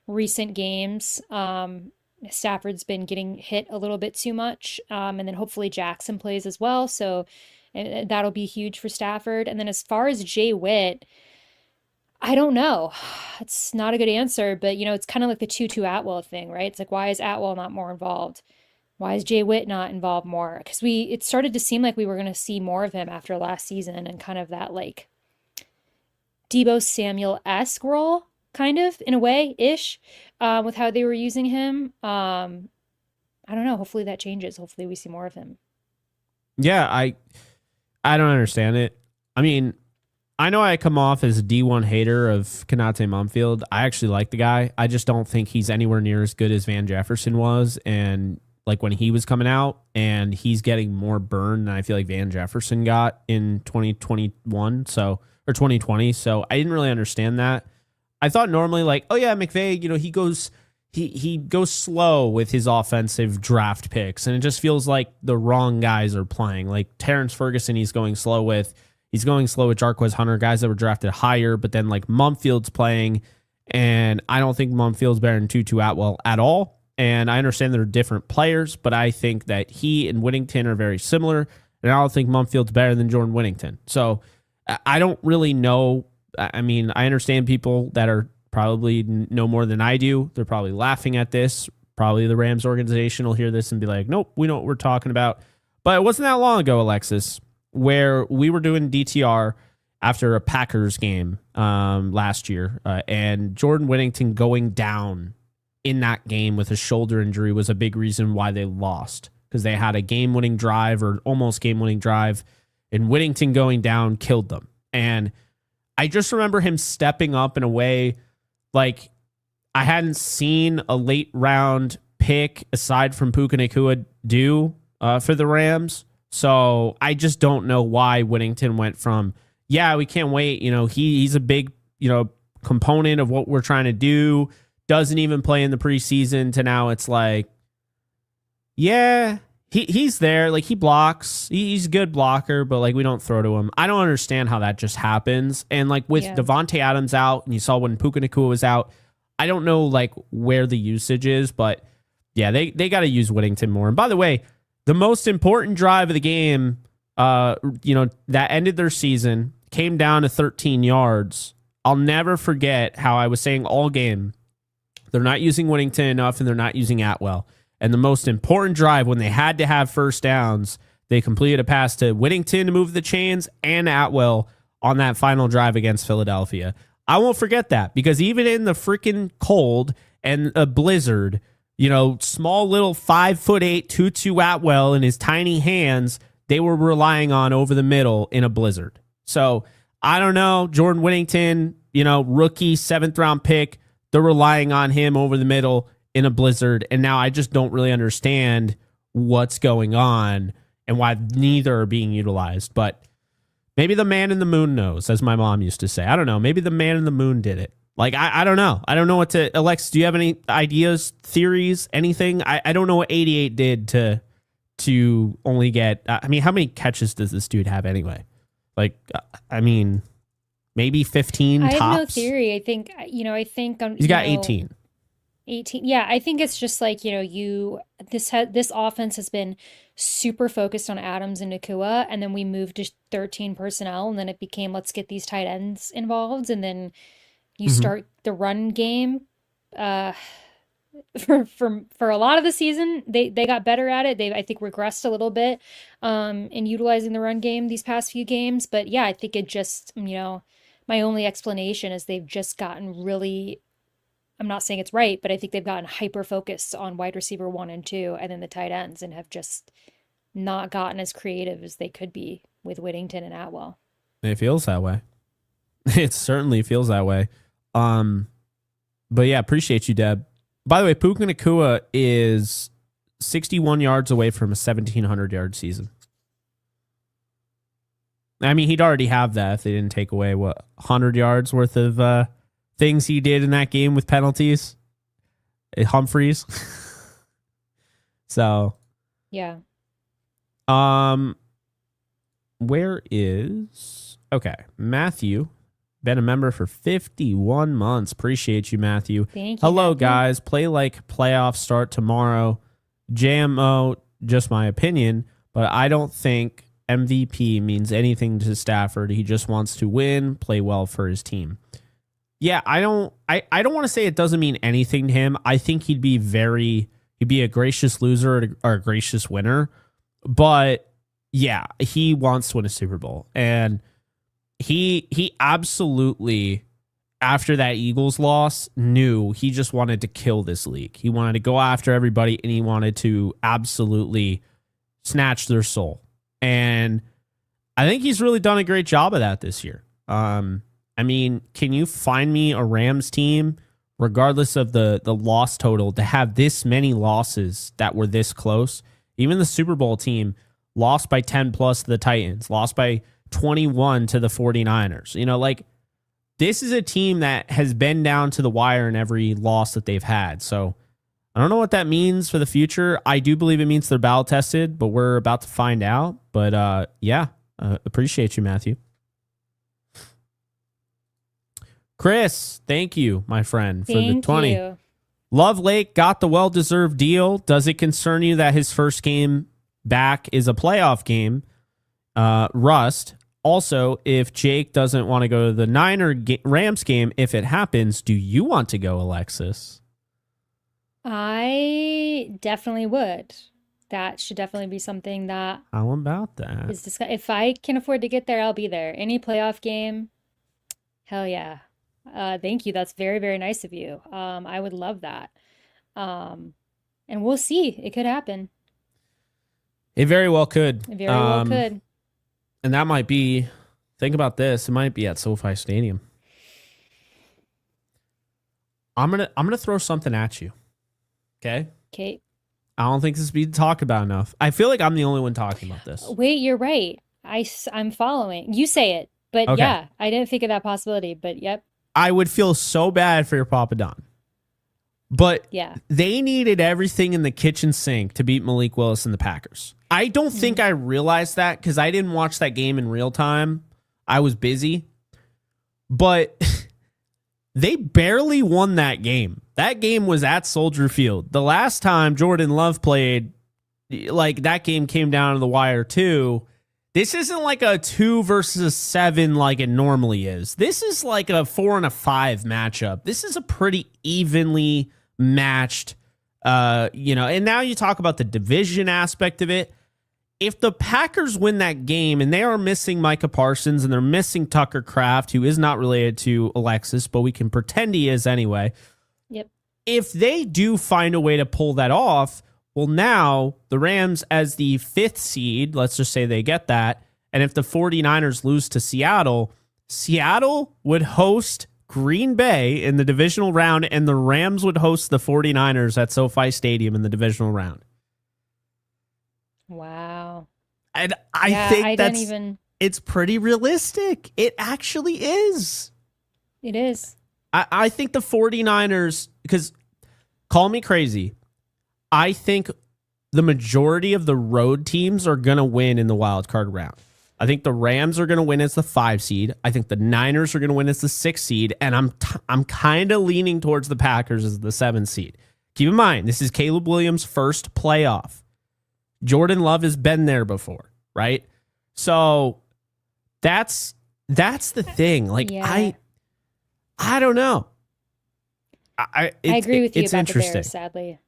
recent games, Stafford's been getting hit a little bit too much. And then hopefully Jackson plays as well. So that'll be huge for Stafford. And then as far as Jay Witt, I don't know. It's not a good answer, but it's kind of like the Tutu Atwell thing, right? It's like, why is Atwell not more involved? Why is Jay Witt not involved more? Because it started to seem like we were going to see more of him after last season and kind of that like Debo Samuel-esque role, kind of in a way ish, with how they were using him. I don't know. Hopefully that changes. Hopefully we see more of him. Yeah, I don't understand it. I mean, I know I come off as a D1 hater of Konate Mumfield. I actually like the guy. I just don't think he's anywhere near as good as Van Jefferson was. And like when he was coming out, and he's getting more burn than I feel like Van Jefferson got in 2021. So, or 2020. So I didn't really understand that. I thought normally like, oh yeah, McVay, he goes slow with his offensive draft picks, and it just feels like the wrong guys are playing. Like Terrence Ferguson, he's going slow with Jarquez Hunter, guys that were drafted higher, but then like Mumfield's playing, and I don't think Mumfield's better than Tutu Atwell at all. And I understand they're different players, but I think that he and Whittington are very similar, and I don't think Mumfield's better than Jordan Whittington. So I don't really know. I mean, I understand people that are probably know more than I do. They're probably laughing at this. Probably the Rams organization will hear this and be like, nope, we know what we're talking about. But it wasn't that long ago, Alexis, where we were doing DTR after a Packers game last year, and Jordan Whittington going down in that game with a shoulder injury was a big reason why they lost, because they had a game-winning drive or almost game-winning drive, and Whittington going down killed them. And I just remember him stepping up in a way like I hadn't seen a late round pick aside from Puka Nacua do for the Rams. So I just don't know why Whittington went from, yeah, we can't wait. He's a big, component of what we're trying to do. Doesn't even play in the preseason, to now it's like, yeah, he's there. Like he blocks. He's a good blocker, but like we don't throw to him. I don't understand how that just happens. And like with Devontae Adams out, and you saw when Puka Nacua was out, I don't know like where the usage is, but yeah, they got to use Whittington more. And by the way, the most important drive of the game, that ended their season, came down to 13 yards. I'll never forget how I was saying all game, they're not using Whittington enough and they're not using Atwell. And the most important drive, when they had to have first downs, they completed a pass to Whittington to move the chains and Atwell on that final drive against Philadelphia. I won't forget that, because even in the freaking cold and a blizzard, small little 5'8" Tutu Atwell in his tiny hands, they were relying on over the middle in a blizzard. So I don't know, Jordan Whittington, rookie 7th round pick, they're relying on him over the middle in a blizzard. And now I just don't really understand what's going on and why neither are being utilized. But maybe the man in the moon knows, as my mom used to say. I don't know. Maybe the man in the moon did it. Like, I don't know. I don't know what to... Alex, do you have any ideas, theories, anything? I don't know what 88 did to only get... I mean, how many catches does this dude have anyway? Like, I mean, maybe 15 tops? I have no theory. I think, he's got 18. 18. Yeah, I think it's just like, this offense has been super focused on Adams and Nacua, and then we moved to 13 personnel, and then it became, let's get these tight ends involved, and then you start the run game. For a lot of the season, they got better at it. They, I think, regressed a little bit in utilizing the run game these past few games. But yeah, I think it just, my only explanation is they've just gotten really, I'm not saying it's right, but I think they've gotten hyper focused on wide receiver 1 and 2 and then the tight ends, and have just not gotten as creative as they could be with Whittington and Atwell. It feels that way. It certainly feels that way. But yeah, appreciate you, Deb. By the way, Puka Nacua is 61 yards away from a 1,700-yard season. I mean, he'd already have that if they didn't take away, 100 yards worth of things he did in that game with penalties. Humphreys. So. Yeah. Where is... Okay, Matthew Been a member for 51 months. Appreciate you, Matthew. Thank you. Hello, Matthew. guys. Play like playoffs start tomorrow. JMO, just my opinion, but I don't think MVP means anything to Stafford. He just wants to win, play well for his team. Yeah, I don't want to say it doesn't mean anything to him. I think he'd be a gracious loser or a gracious winner. But yeah, he wants to win a Super Bowl. And he absolutely, after that Eagles loss, knew he just wanted to kill this league. He wanted to go after everybody, and he wanted to absolutely snatch their soul. And I think he's really done a great job of that this year. I mean, can you find me a Rams team, regardless of the loss total, to have this many losses that were this close? Even the Super Bowl team lost by 10 plus to the Titans, lost by 21 to the 49ers. You know, like, this is a team that has been down to the wire in every loss that they've had. So I don't know what that means for the future. I do believe it means they're battle tested, but we're about to find out. But appreciate you, Matthew. Chris, thank you, my friend, for the 20. You. Love Lake got the well-deserved deal. Does it concern you that his first game back is a playoff game? Rust. Also, if Jake doesn't want to go to the Rams game, if it happens, do you want to go, Alexis? I definitely would. That should definitely be something that How about that? is discussed. If I can afford to get there, I'll be there. Any playoff game, hell yeah. Thank you. That's very, very nice of you. I would love that. And we'll see. It could happen. It very well could. It very well could. And that might be, think about this, it might be at SoFi Stadium. I'm gonna throw something at you. Okay? Okay. I don't think this is being talked about enough. I feel like I'm the only one talking about this. Wait, you're right. I'm following. You say it. But Okay. yeah, I didn't think of that possibility. But yep. I would feel so bad for your Papa Don. But Yeah. they needed everything in the kitchen sink to beat Malik Willis and the Packers. I don't think I realized that because I didn't watch that game in real time. I was busy. But they barely won that game. That game was at Soldier Field. The last time Jordan Love played, like, that game came down to the wire too. This isn't like a 2 versus a 7 like it normally is. This is like a 4 and a 5 matchup. This is a pretty evenly matched, and now you talk about the division aspect of it. If the Packers win that game and they are missing Micah Parsons and they're missing Tucker Kraft, who is not related to Alexis, but we can pretend he is anyway. Yep. If they do find a way to pull that off, well, now the Rams as the 5th seed, let's just say they get that. And if the 49ers lose to Seattle, Seattle would host Green Bay in the divisional round, and the Rams would host the 49ers at SoFi Stadium in the divisional round. Wow. And I think that's it's pretty realistic. It actually is. It is. I think the 49ers, because call me crazy, I think the majority of the road teams are going to win in the wild card round. I think the Rams are going to win as the 5 seed. I think the Niners are going to win as the 6 seed. And I'm kind of leaning towards the Packers as the 7 seed. Keep in mind, this is Caleb Williams' first playoff. Jordan Love has been there before, right? So that's the thing. Like, Yeah. I don't know. I agree with you it's about the interesting. Bears, sadly.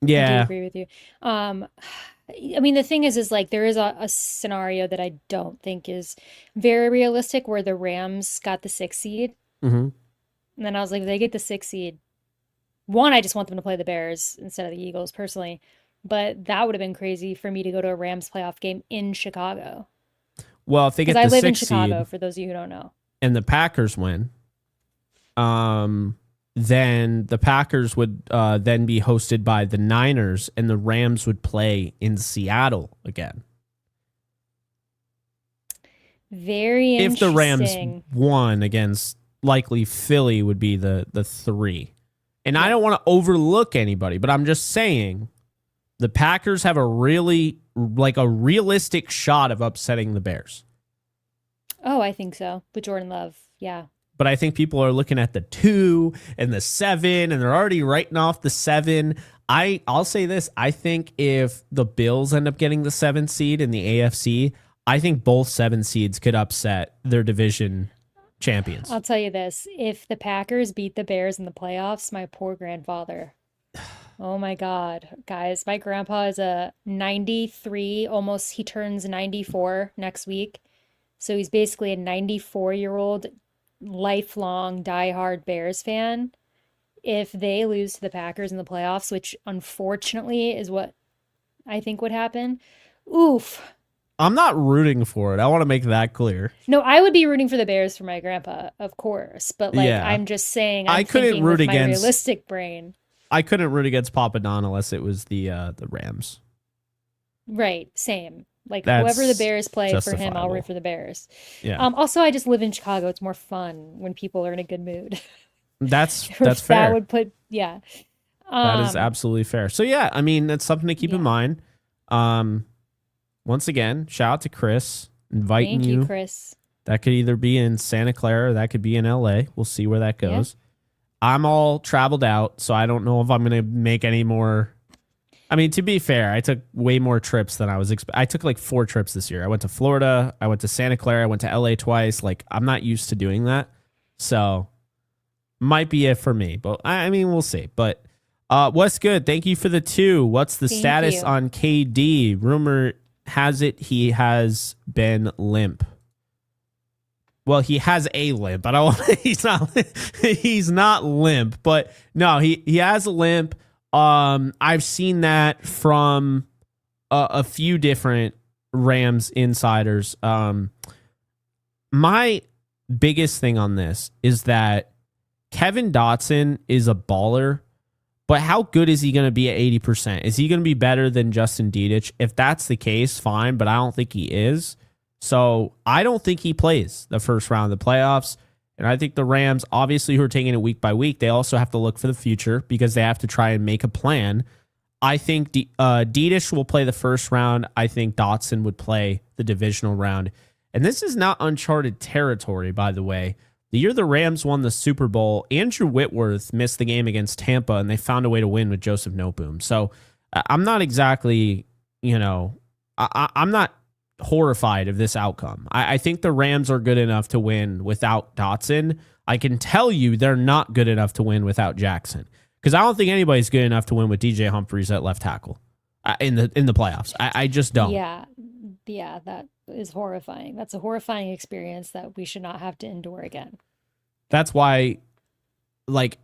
Yeah. I do agree with you. I mean, the thing is like there is a scenario that I don't think is very realistic where the Rams got the 6th seed. Mm-hmm. And then I was like, if they get the 6th seed, one, I just want them to play the Bears instead of the Eagles personally. But that would have been crazy for me to go to a Rams playoff game in Chicago. Well, if they get the 6th Because I live in seed Chicago, for those of you who don't know. and the Packers win, then the Packers would then be hosted by the Niners, and the Rams would play in Seattle again. Very interesting. If the Rams won against, likely Philly would be the 3. And I don't want to overlook anybody, but I'm just saying the Packers have a realistic shot of upsetting the Bears. Oh, I think so. With Jordan Love. Yeah. But I think people are looking at the 2 and the 7, and they're already writing off the 7. I'll say this. I think if the Bills end up getting the 7th seed in the AFC, I think both 7 seeds could upset their division champions. I'll tell you this. If the Packers beat the Bears in the playoffs, my poor grandfather. Oh my God, guys. My grandpa is a 93, almost, he turns 94 next week. So he's basically a 94-year-old lifelong diehard Bears fan. If they lose to the Packers in the playoffs, which unfortunately is what I think would happen, oof. I'm not rooting for it. I want to make that clear. No, I would be rooting for the Bears for my grandpa, of course. But like, Yeah. I'm just saying, I I'm couldn't thinking root with my against- realistic brain. I couldn't root against Papa Don unless it was the Rams. Right, same. Like That's whoever the Bears play for him, I'll justifiable. root for the Bears. Yeah. Also, I just live in Chicago. It's more fun when people are in a good mood. That's That fair. would put, yeah. That is absolutely fair. So yeah, I mean, that's something to keep in mind. Once again, shout out to Chris inviting Thank you, Chris. That could either be in Santa Clara or that could be in LA. We'll see where that goes. I'm all traveled out, so I don't know if I'm going to make any more. I mean, to be fair, I took way more trips than I was I took like 4 trips this year. I went to Florida, I went to Santa Clara, I went to LA twice. Like, I'm not used to doing that. So, might be it for me. But, I mean, we'll see. But, what's good? Thank you for the 2. What's the status on KD? Rumor has it he has been limp. Well, he has a limp. I don't want he's not limp, but no, he has a limp. I've seen that from a few different Rams insiders. My biggest thing on this is that Kevin Dotson is a baller, but how good is he going to be at 80%? Is he going to be better than Justin Dedich? If that's the case, fine, but I don't think he is. So I don't think he plays the first round of the playoffs. And I think the Rams, obviously, who are taking it week by week, they also have to look for the future because they have to try and make a plan. I think Dedich will play the first round. I think Dotson would play the divisional round. And this is not uncharted territory, by the way. The year the Rams won the Super Bowl, Andrew Whitworth missed the game against Tampa, and they found a way to win with Joseph Noteboom. So I'm not exactly, I'm not horrified of this outcome. I think the Rams are good enough to win without Dotson. I can tell you they're not good enough to win without Jackson, because I don't think anybody's good enough to win with DJ Humphries at left tackle in the playoffs. I just don't. Yeah, that is horrifying. That's a horrifying experience that we should not have to endure again. That's why, like,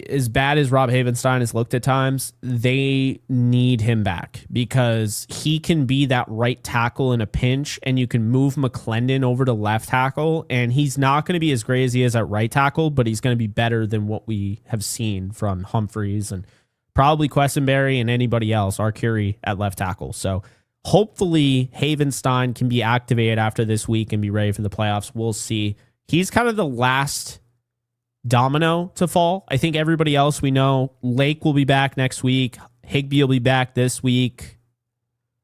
as bad as Rob Havenstein has looked at times, they need him back because he can be that right tackle in a pinch, and you can move McClendon over to left tackle, and he's not going to be as great as he is at right tackle, but he's going to be better than what we have seen from Humphries and probably Quessenberry and anybody else, Arcuri at left tackle. So hopefully Havenstein can be activated after this week and be ready for the playoffs. We'll see. He's kind of the last domino to fall. I think everybody else we know, Lake will be back next week. Higbee will be back this week.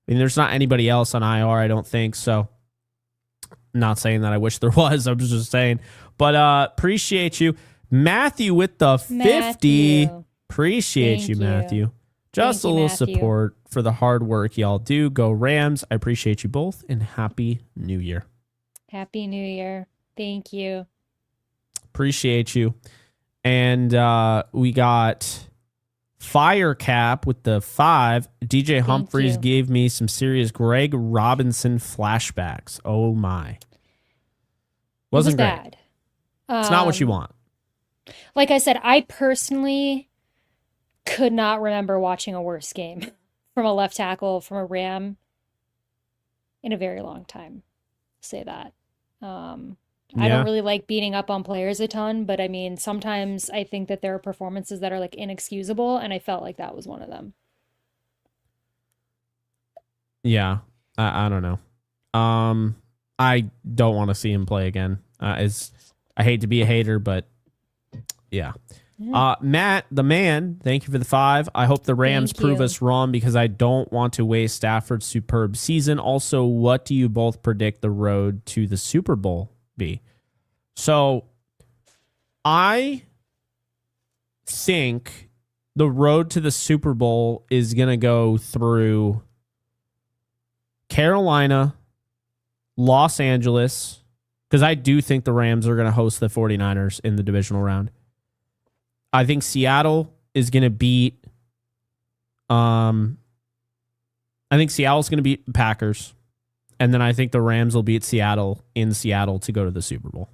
I mean, there's not anybody else on IR, I don't think. So, not saying that I wish there was. I'm just saying. But appreciate you. Matthew with the 50. Appreciate you, Matthew. Just a little support for the hard work y'all do. Go Rams. I appreciate you both, and Happy New Year. Happy New Year. Thank you. Appreciate you. And we got Firecap with the 5. DJ Humphries gave me some serious Greg Robinson flashbacks. Oh my. Wasn't great. Bad. It's not what you want. Like I said, I personally could not remember watching a worse game from a left tackle from a Ram in a very long time. Say that. I don't really like beating up on players a ton, but I mean, sometimes I think that there are performances that are like inexcusable, and I felt like that was one of them. Yeah, I don't know. I don't want to see him play again. I hate to be a hater, but yeah. Matt, the man, thank you for the 5. I hope the Rams prove us wrong because I don't want to waste Stafford's superb season. Also, what do you both predict the road to the Super Bowl be. So I think the road to the Super Bowl is going to go through Carolina, Los Angeles, because I do think the Rams are going to host the 49ers in the divisional round. I think Seattle is going to beat Seattle's going to beat the Packers. And then I think the Rams will beat Seattle in Seattle to go to the Super Bowl.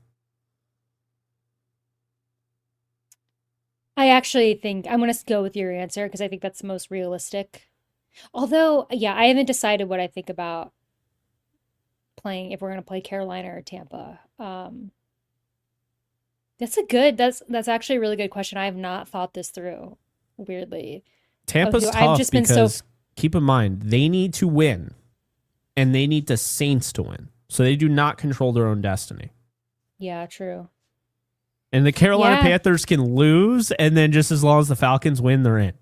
I actually think I'm going to go with your answer because I think that's the most realistic. Although, yeah, I haven't decided what I think about playing if we're going to play Carolina or Tampa. That's actually a really good question. I have not thought this through, weirdly. Tampa's tough because keep in mind, they need to win and they need the Saints to win. So they do not control their own destiny. Yeah, true. And the Carolina Panthers can lose, and then just as long as the Falcons win, they're in.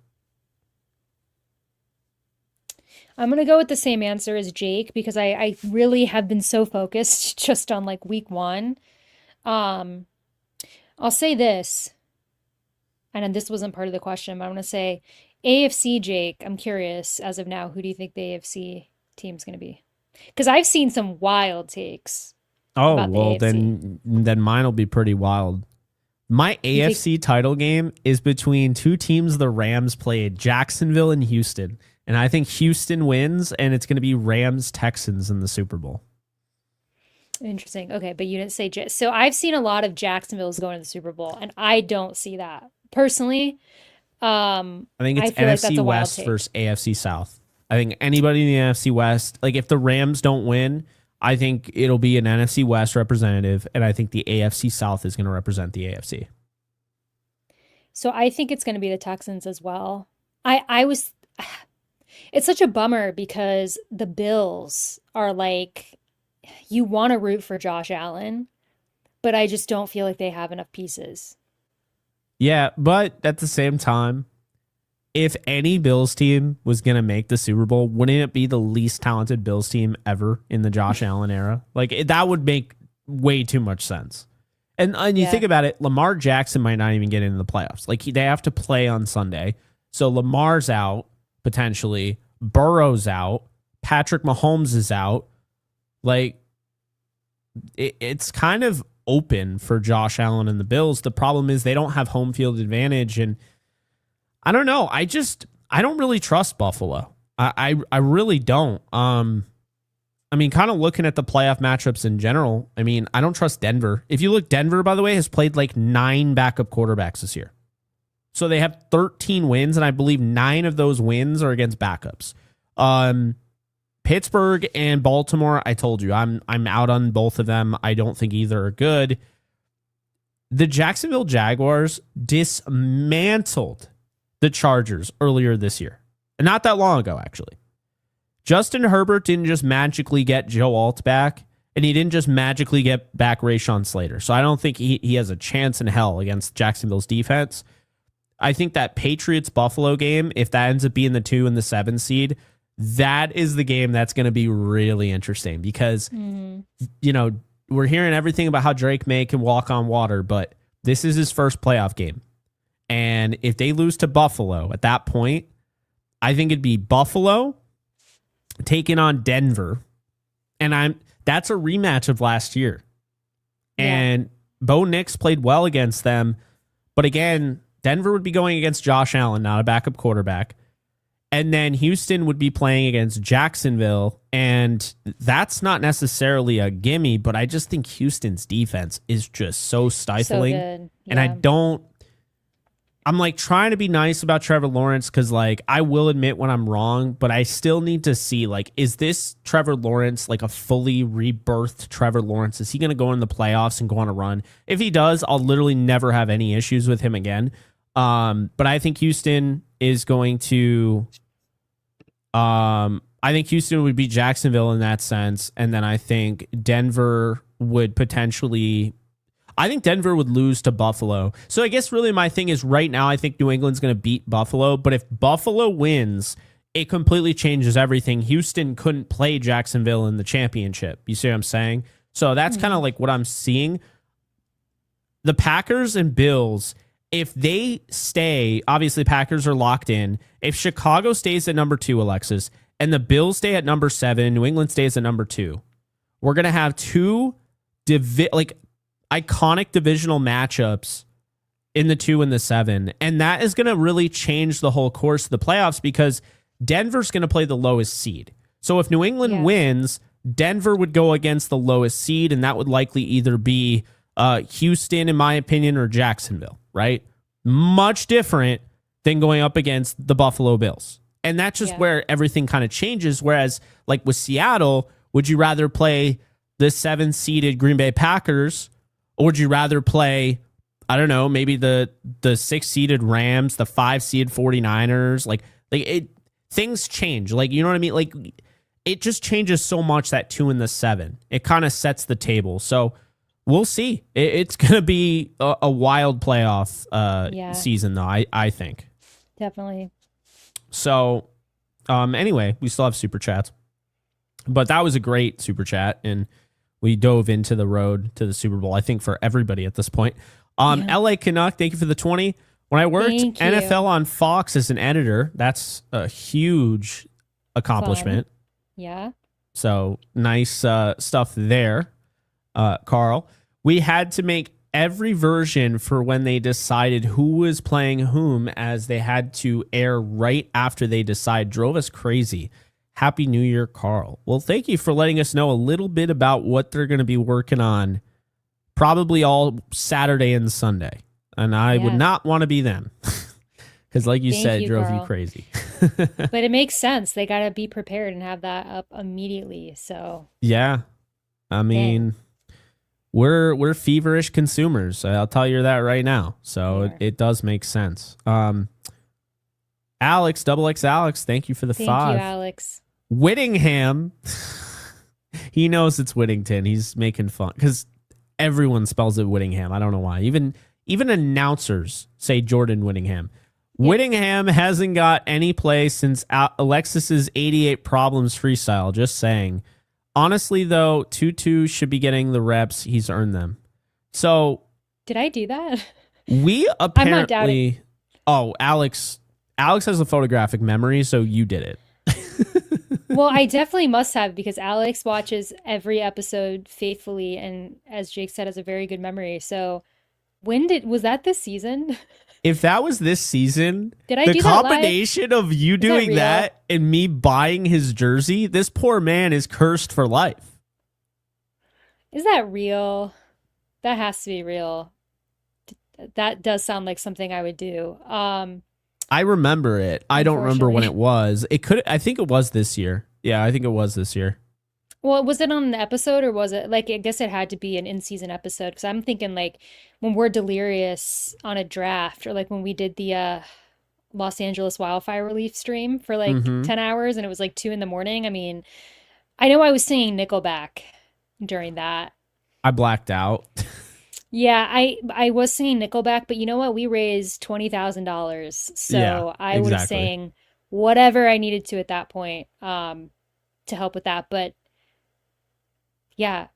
I'm going to go with the same answer as Jake because I really have been so focused just on like week one. I'll say this, and this wasn't part of the question, but I'm going to say AFC, Jake, I'm curious as of now, who do you think the AFC team's going to be? Because I've seen some wild takes. Oh, well, then mine will be pretty wild. My AFC title game is between two teams the Rams played, Jacksonville and Houston. And I think Houston wins, and it's going to be Rams-Texans in the Super Bowl. Interesting. Okay, but you didn't say so I've seen a lot of Jacksonville's going to the Super Bowl, and I don't see that. Personally, I think it's NFC West versus AFC South. I think anybody in the NFC West, like if the Rams don't win, I think it'll be an NFC West representative, and I think the AFC South is going to represent the AFC. So I think it's going to be the Texans as well. It's such a bummer because the Bills are like, you want to root for Josh Allen, but I just don't feel like they have enough pieces. Yeah, but at the same time, if any Bills team was going to make the Super Bowl, wouldn't it be the least talented Bills team ever in the Josh Allen era? Like, that would make way too much sense. And you think about it, Lamar Jackson might not even get into the playoffs. Like, they have to play on Sunday. So Lamar's out, potentially. Burrow's out. Patrick Mahomes is out. Like, it's kind of open for Josh Allen and the Bills. The problem is they don't have home field advantage, and I don't know. I don't really trust Buffalo. I really don't. I mean, kind of looking at the playoff matchups in general, I mean, I don't trust Denver. If you look, Denver, by the way, has played like 9 backup quarterbacks this year. So they have 13 wins, and I believe 9 of those wins are against backups. Pittsburgh and Baltimore, I told you, I'm out on both of them. I don't think either are good. The Jacksonville Jaguars dismantled the Chargers earlier this year. And not that long ago, actually. Justin Herbert didn't just magically get Joe Alt back, and he didn't just magically get back Rashawn Slater. So I don't think he has a chance in hell against Jacksonville's defense. I think that Patriots-Buffalo game, if that ends up being the 2 and the 7 seed, that is the game that's going to be really interesting because, you know, we're hearing everything about how Drake May can walk on water, but this is his first playoff game. And if they lose to Buffalo at that point, I think it'd be Buffalo taking on Denver. And that's a rematch of last year. Yeah. And Bo Nix played well against them. But again, Denver would be going against Josh Allen, not a backup quarterback. And then Houston would be playing against Jacksonville. And that's not necessarily a gimme, but I just think Houston's defense is just so stifling. So and I'm like trying to be nice about Trevor Lawrence because like I will admit when I'm wrong, but I still need to see like, is this Trevor Lawrence like a fully rebirthed Trevor Lawrence? Is he going to go in the playoffs and go on a run? If he does, I'll literally never have any issues with him again. But I think Houston is going to, I think Houston would beat Jacksonville in that sense. And then I think Denver would potentially, I think Denver would lose to Buffalo. So I guess really my thing is right now I think New England's going to beat Buffalo. But if Buffalo wins, it completely changes everything. Houston couldn't play Jacksonville in the championship. You see what I'm saying? So that's kind Hmm. of like what I'm seeing. The Packers and Bills, if they stay, obviously Packers are locked in. If Chicago stays at number 2, Alexis, and the Bills stay at number 7, New England stays at number 2, we're going to have two iconic divisional matchups in the 2 and the 7. And that is going to really change the whole course of the playoffs because Denver's going to play the lowest seed. So if New England wins, Denver would go against the lowest seed, and that would likely either be Houston, in my opinion, or Jacksonville, right? Much different than going up against the Buffalo Bills. And that's just where everything kind of changes. Whereas, like with Seattle, would you rather play the 7th-seeded Green Bay Packers, or would you rather play, I don't know, maybe the 6th-seeded Rams, the 5-seeded 49ers? Things change. Like, you know what I mean? Like, it just changes so much, that 2 and the 7. It kind of sets the table. So we'll see. It's going to be a wild playoff season, though, I think. Definitely. So, anyway, we still have super chats. But that was a great super chat, and we dove into the road to the Super Bowl, I think, for everybody at this point. LA Canuck, thank you for the 20. When I worked NFL on Fox as an editor, that's a huge accomplishment. Fun. Yeah. So nice stuff there, Carl. We had to make every version for when they decided who was playing whom, as they had to air right after they decide. Drove us crazy. Happy New Year, Carl. Well, thank you for letting us know a little bit about what they're going to be working on probably all Saturday and Sunday. And I would not want to be them because, like you said, drove you crazy. But it makes sense. They got to be prepared and have that up immediately. So yeah, I mean, we're feverish consumers. I'll tell you that right now. So it does make sense. Alex, double X Alex, thank you for the 5. Thank you, Alex. Whittingham. He knows it's Whittington. He's making fun because everyone spells it Whittingham. I don't know why. Even announcers say Jordan Whittingham. Yep. Whittingham hasn't got any play since Alexis's 88 Problems freestyle. Just saying. Honestly, though, Tutu should be getting the reps. He's earned them. So, did I do that? We apparently. I'm not doubting. Oh, Alex has a photographic memory, so you did it. Well, I definitely must have, because Alex watches every episode faithfully, and as Jake said, has a very good memory. So, was that this season? If that was this season, did I the do combination that live? of you doing that and me buying his jersey, this poor man is cursed for life. Is that real? That has to be real. That does sound like something I would do. I remember it. I don't remember when it was. I think it was this year. Yeah, I think it was this year. Well, was it on an episode, or was it like, I guess it had to be an in-season episode, because I'm thinking like when we're delirious on a draft, or like when we did the Los Angeles wildfire relief stream for like 10 hours and it was like 2 a.m. I mean, I know I was singing Nickelback during that. I blacked out. Yeah, I was singing Nickelback, but you know what? We raised $20,000. So Yeah, I would have sang whatever I needed to at that point to help with that. But yeah,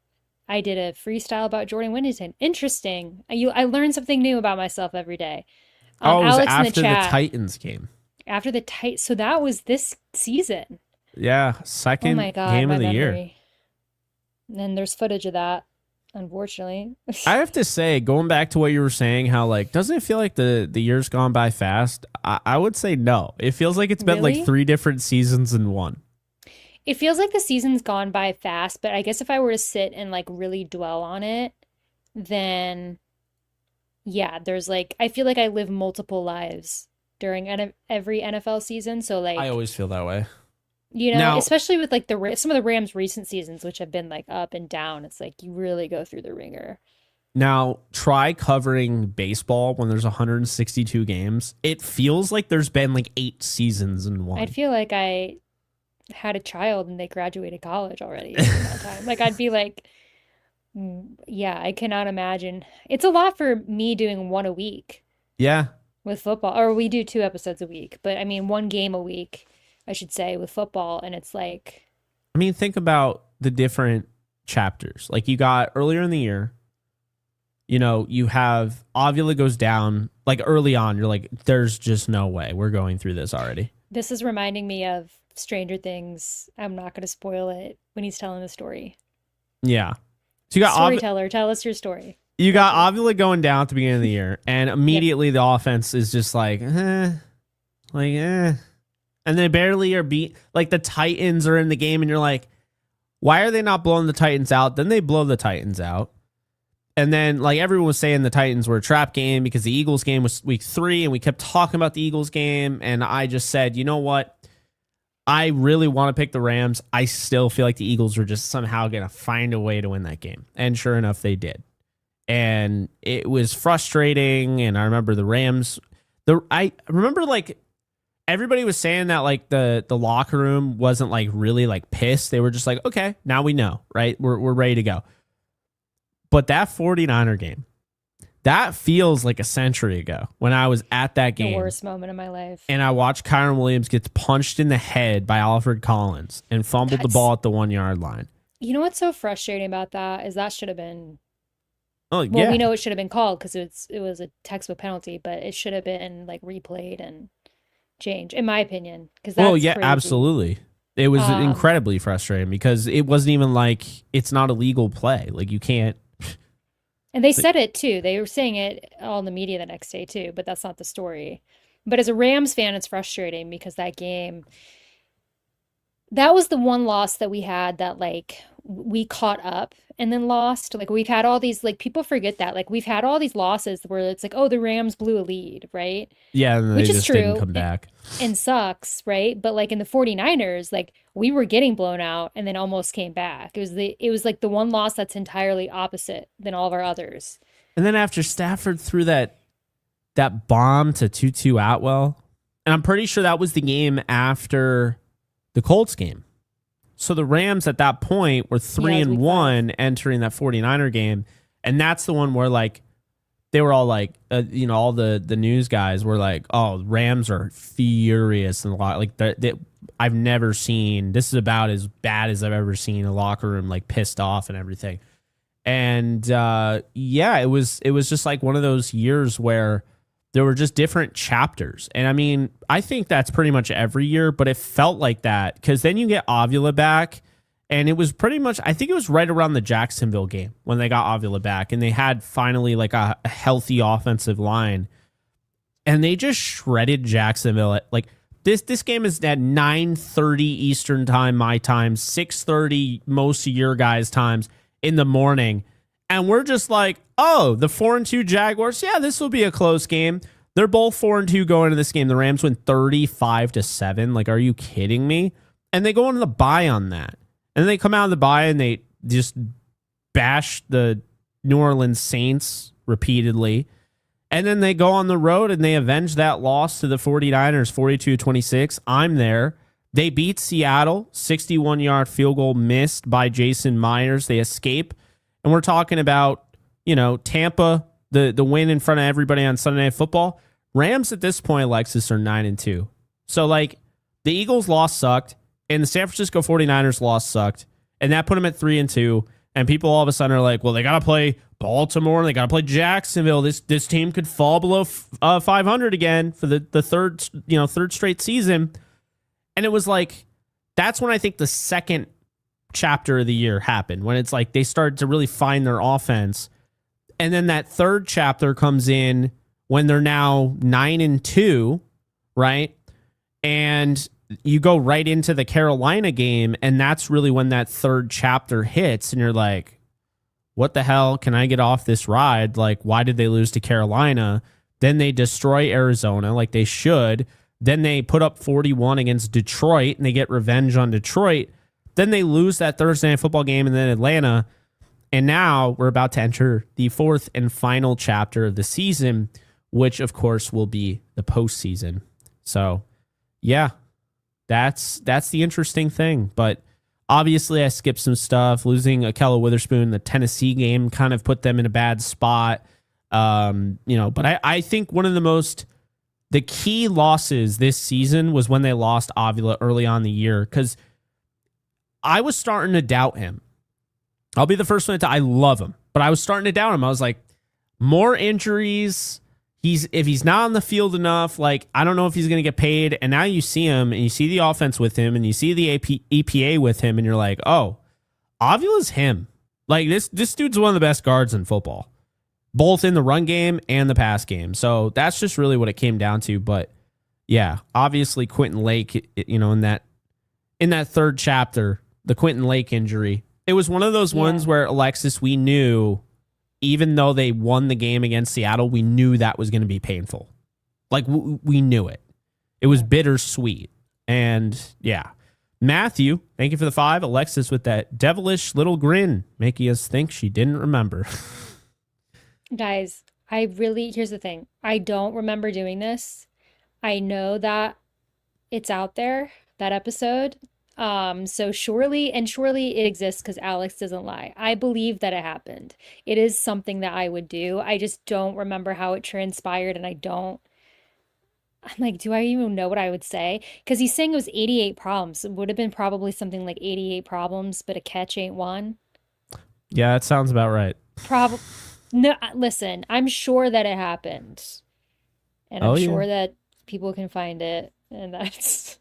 I did a freestyle about Jordan Whittington. Interesting. I learned something new about myself every day. It was Alex in the after chat, the Titans game. After the Titans. So that was this season. Yeah, second Oh my God, game of the memory. year. And then there's footage of that, unfortunately. I have to say, going back to what you were saying, how like, doesn't it feel like the year's gone by fast? I would say no. It feels like it's been like 3 different seasons in one. It feels like the season's gone by fast, but I guess if I were to sit and like really dwell on it, then yeah, there's like, I feel like I live multiple lives during every NFL season. So like, I always feel that way. You know, Now, especially with like some of the Rams' recent seasons, which have been like up and down. It's like you really go through the ringer. Now, try covering baseball when there's 162 games. It feels like there's been like 8 seasons in one. I'd feel like I had a child and they graduated college already in that time. Like I'd be like, yeah, I cannot imagine. It's a lot for me doing one a week. Yeah. With football, or we do 2 episodes a week, but I mean 1 game a week, I should say, with football, and it's like, I mean, think about the different chapters. Like you got earlier in the year, you know, you have Avila goes down like early on. You're like, there's just no way we're going through this already. This is reminding me of Stranger Things. I'm not going to spoil it when he's telling the story. Yeah. So you got Storyteller, tell us your story. You got Avila going down at the beginning of the year, and immediately the offense is just like, and they barely are beat. Like the Titans are in the game, and you're like, why are they not blowing the Titans out? Then they blow the Titans out. And then, like, everyone was saying the Titans were a trap game because the Eagles game was week 3, and we kept talking about the Eagles game. And I just said, you know what? I really want to pick the Rams. I still feel like the Eagles were just somehow going to find a way to win that game. And sure enough, they did. And it was frustrating. And I remember the Rams. I remember, like, everybody was saying that, like, the locker room wasn't, like, really, like, pissed. They were just like, okay, now we know, right? We're ready to go. But that 49er game, that feels like a century ago when I was at that game. The worst moment of my life. And I watched Kyron Williams get punched in the head by Alfred Collins and fumbled the ball at the 1-yard line. You know what's so frustrating about that is that should have been... Oh, well, yeah. we know it should have been called because it was a textbook penalty, but it should have been like replayed and changed, in my opinion. Because that's yeah, crazy. Absolutely. It was incredibly frustrating because it wasn't even like it's not a legal play. Like you can't. And they said it too. They were saying it all in the media the next day too, but that's not the story. But as a Rams fan, it's frustrating because that game, that was the one loss that we had that like we caught up and then lost. Like we've had all these, like people forget that. Like we've had all these losses where it's like, oh, the Rams blew a lead, right? Yeah, and which they is just true didn't come back. And sucks, right? But like in the 49ers, like we were getting blown out and then almost came back. It was like the one loss that's entirely opposite than all of our others. And then after Stafford threw that bomb to Tutu Atwell, and I'm pretty sure that was the game after the Colts game. So the Rams at that point were 3-1 entering that 49er game. And that's the one where like they were all like, all the news guys were like, oh, Rams are furious. And like I've never seen, this is about as bad as I've ever seen a locker room like pissed off and everything. And it was just like one of those years where there were just different chapters. And I mean, I think that's pretty much every year, but it felt like that because then you get Avila back. And it was pretty much, I think it was right around the Jacksonville game when they got Avila back and they had finally like a healthy offensive line. And they just shredded Jacksonville at like this game is at 9:30 Eastern time, my time, 6:30 most of your guys' times in the morning. And we're just like, oh, the 4-2 Jaguars, yeah, this will be a close game. They're both 4-2 going into this game. The Rams win 35-7. Like, are you kidding me? And they go into the bye on that. And then they come out of the bye and they just bash the New Orleans Saints repeatedly. And then they go on the road and they avenge that loss to the 49ers, 42-26. I'm there. They beat Seattle, 61-yard field goal missed by Jason Myers. They escape. And we're talking about, Tampa, the win in front of everybody on Sunday Night Football. Rams at this point, Alexis, are 9-2. So, like, the Eagles' loss sucked. And the San Francisco 49ers loss sucked. And that put them at 3-2. And people all of a sudden are like, well, they got to play Baltimore. They got to play Jacksonville. This team could fall below 500 again for the third straight season. And it was like, that's when I think the second chapter of the year happened, when it's like they started to really find their offense. And then that third chapter comes in when they're now 9-2, right? And you go right into the Carolina game, and that's really when that third chapter hits, and you're like, what the hell? Can I get off this ride? Like, why did they lose to Carolina? Then they destroy Arizona like they should. Then they put up 41 against Detroit, and they get revenge on Detroit. Then they lose that Thursday Night Football game, and then Atlanta. And now we're about to enter the fourth and final chapter of the season, which, of course, will be the postseason. So, yeah. That's the interesting thing. But obviously I skipped some stuff. Losing Ahkello Witherspoon in the Tennessee game kind of put them in a bad spot. But I think one of the key losses this season was when they lost Avila early on in the year, because I was starting to doubt him. I'll be the first one to I love him, but I was starting to doubt him. I was like, more injuries. If he's not on the field enough, like I don't know if he's going to get paid. And now you see him and you see the offense with him and you see the EPA with him and you're like, oh, Avila's him. Like this dude's one of the best guards in football, both in the run game and the pass game. So that's just really what it came down to. But yeah, obviously Quinton Lake, you know, in that third chapter, the Quinton Lake injury, it was one of those ones where Alexis, we knew, even though they won the game against Seattle, we knew that was going to be painful. Like we knew it. It was bittersweet. And yeah, Matthew, thank you for the 5. Alexis with that devilish little grin, making us think she didn't remember. Guys, here's the thing. I don't remember doing this. I know that it's out there, that episode. So surely it exists because Alex doesn't lie. I believe that it happened. It is something that I would do. I just don't remember how it transpired, and I'm like, do I even know what I would say? Because he's saying it was 88 problems. It would have been probably something like 88 problems, but a catch ain't one. Yeah, that sounds about right. No, listen, I'm sure that it happened. And I'm sure that people can find it. And it's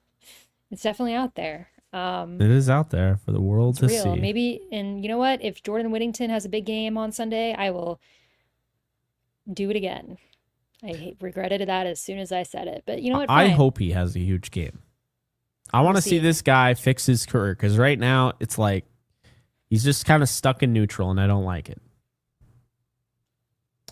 definitely out there. It is out there for the world to see. Maybe, and you know what? If Jordan Whittington has a big game on Sunday, I will do it again. I regretted that as soon as I said it. But you know what? I hope he has a huge game. I want to see this guy fix his career because right now it's like he's just kind of stuck in neutral and I don't like it.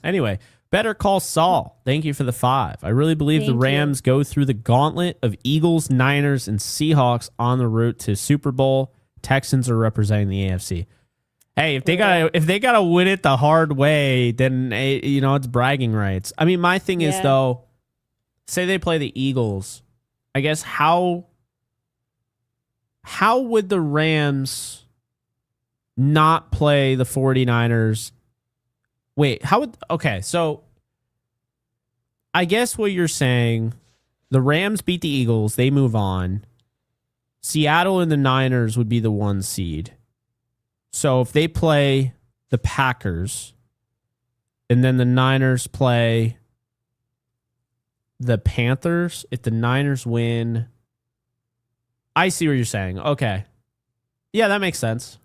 Anyway, Better Call Saul. Thank you for the 5. I really believe the Rams go through the gauntlet of Eagles, Niners, and Seahawks on the route to Super Bowl. Texans are representing the AFC. Hey, if they gotta win it the hard way, then it's bragging rights. I mean, my thing is though, say they play the Eagles, I guess how would the Rams not play the 49ers? Wait, so I guess what you're saying, the Rams beat the Eagles, they move on. Seattle and the Niners would be the 1 seed. So if they play the Packers and then the Niners play the Panthers, if the Niners win, I see what you're saying. Okay. Yeah, that makes sense.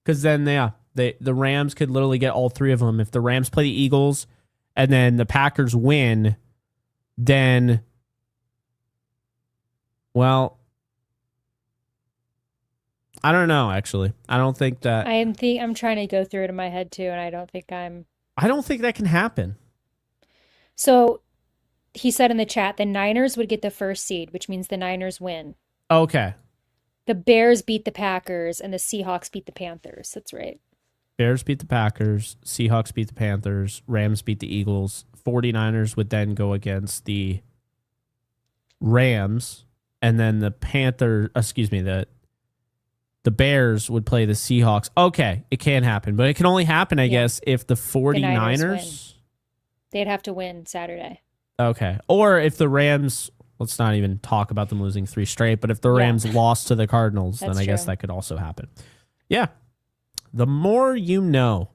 Because then, the Rams could literally get all 3 of them. If the Rams play the Eagles and then the Packers win, then, well, I don't know, actually. I don't think that... I'm trying to go through it in my head, too, and I don't think that can happen. So, he said in the chat, the Niners would get the 1st seed, which means the Niners win. Okay. The Bears beat the Packers, and the Seahawks beat the Panthers. That's right. Bears beat the Packers, Seahawks beat the Panthers, Rams beat the Eagles. 49ers would then go against the Rams, and then the Bears would play the Seahawks. Okay, it can happen, but it can only happen, I guess, if the 49ers... They'd have to win Saturday. Okay. Or if the Rams... Let's not even talk about them losing 3 straight, but if the Rams lost to the Cardinals, then I guess that could also happen. Yeah. The more you know.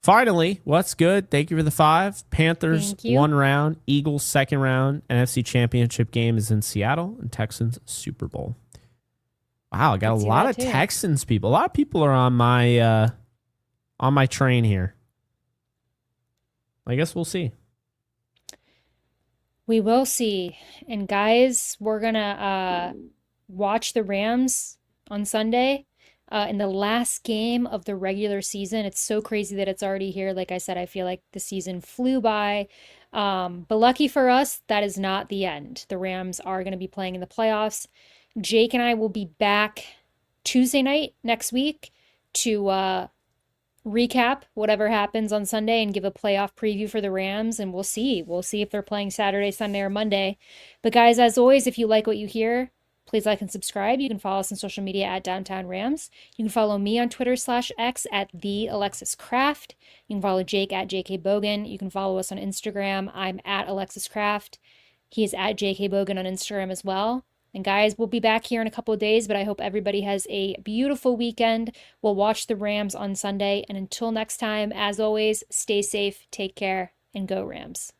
Finally, what's good? Thank you for the 5. Panthers 1 round, Eagles 2nd round, NFC Championship game is in Seattle, and Texans Super Bowl. Wow, I got a lot of Texans people. A lot of people are on my train here. I guess we'll see. We will see. And guys, we're going to watch the Rams on Sunday in the last game of the regular season. It's so crazy that it's already here. Like I said, I feel like the season flew by. But lucky for us, that is not the end. The Rams are going to be playing in the playoffs. Jake and I will be back Tuesday night next week to recap whatever happens on Sunday and give a playoff preview for the Rams, and we'll see if they're playing Saturday, Sunday, or Monday. But guys, as always, if you like what you hear, please like and subscribe. You can follow us on social media at Downtown Rams. You can follow me on Twitter /X at @TheAlexisCraft. You can follow Jake at JK Bogan. You can follow us on Instagram. I'm at Alexis Craft. He is at JK Bogan on Instagram as well. And guys, we'll be back here in a couple of days, but I hope everybody has a beautiful weekend. We'll watch the Rams on Sunday. And until next time, as always, stay safe, take care, and go Rams.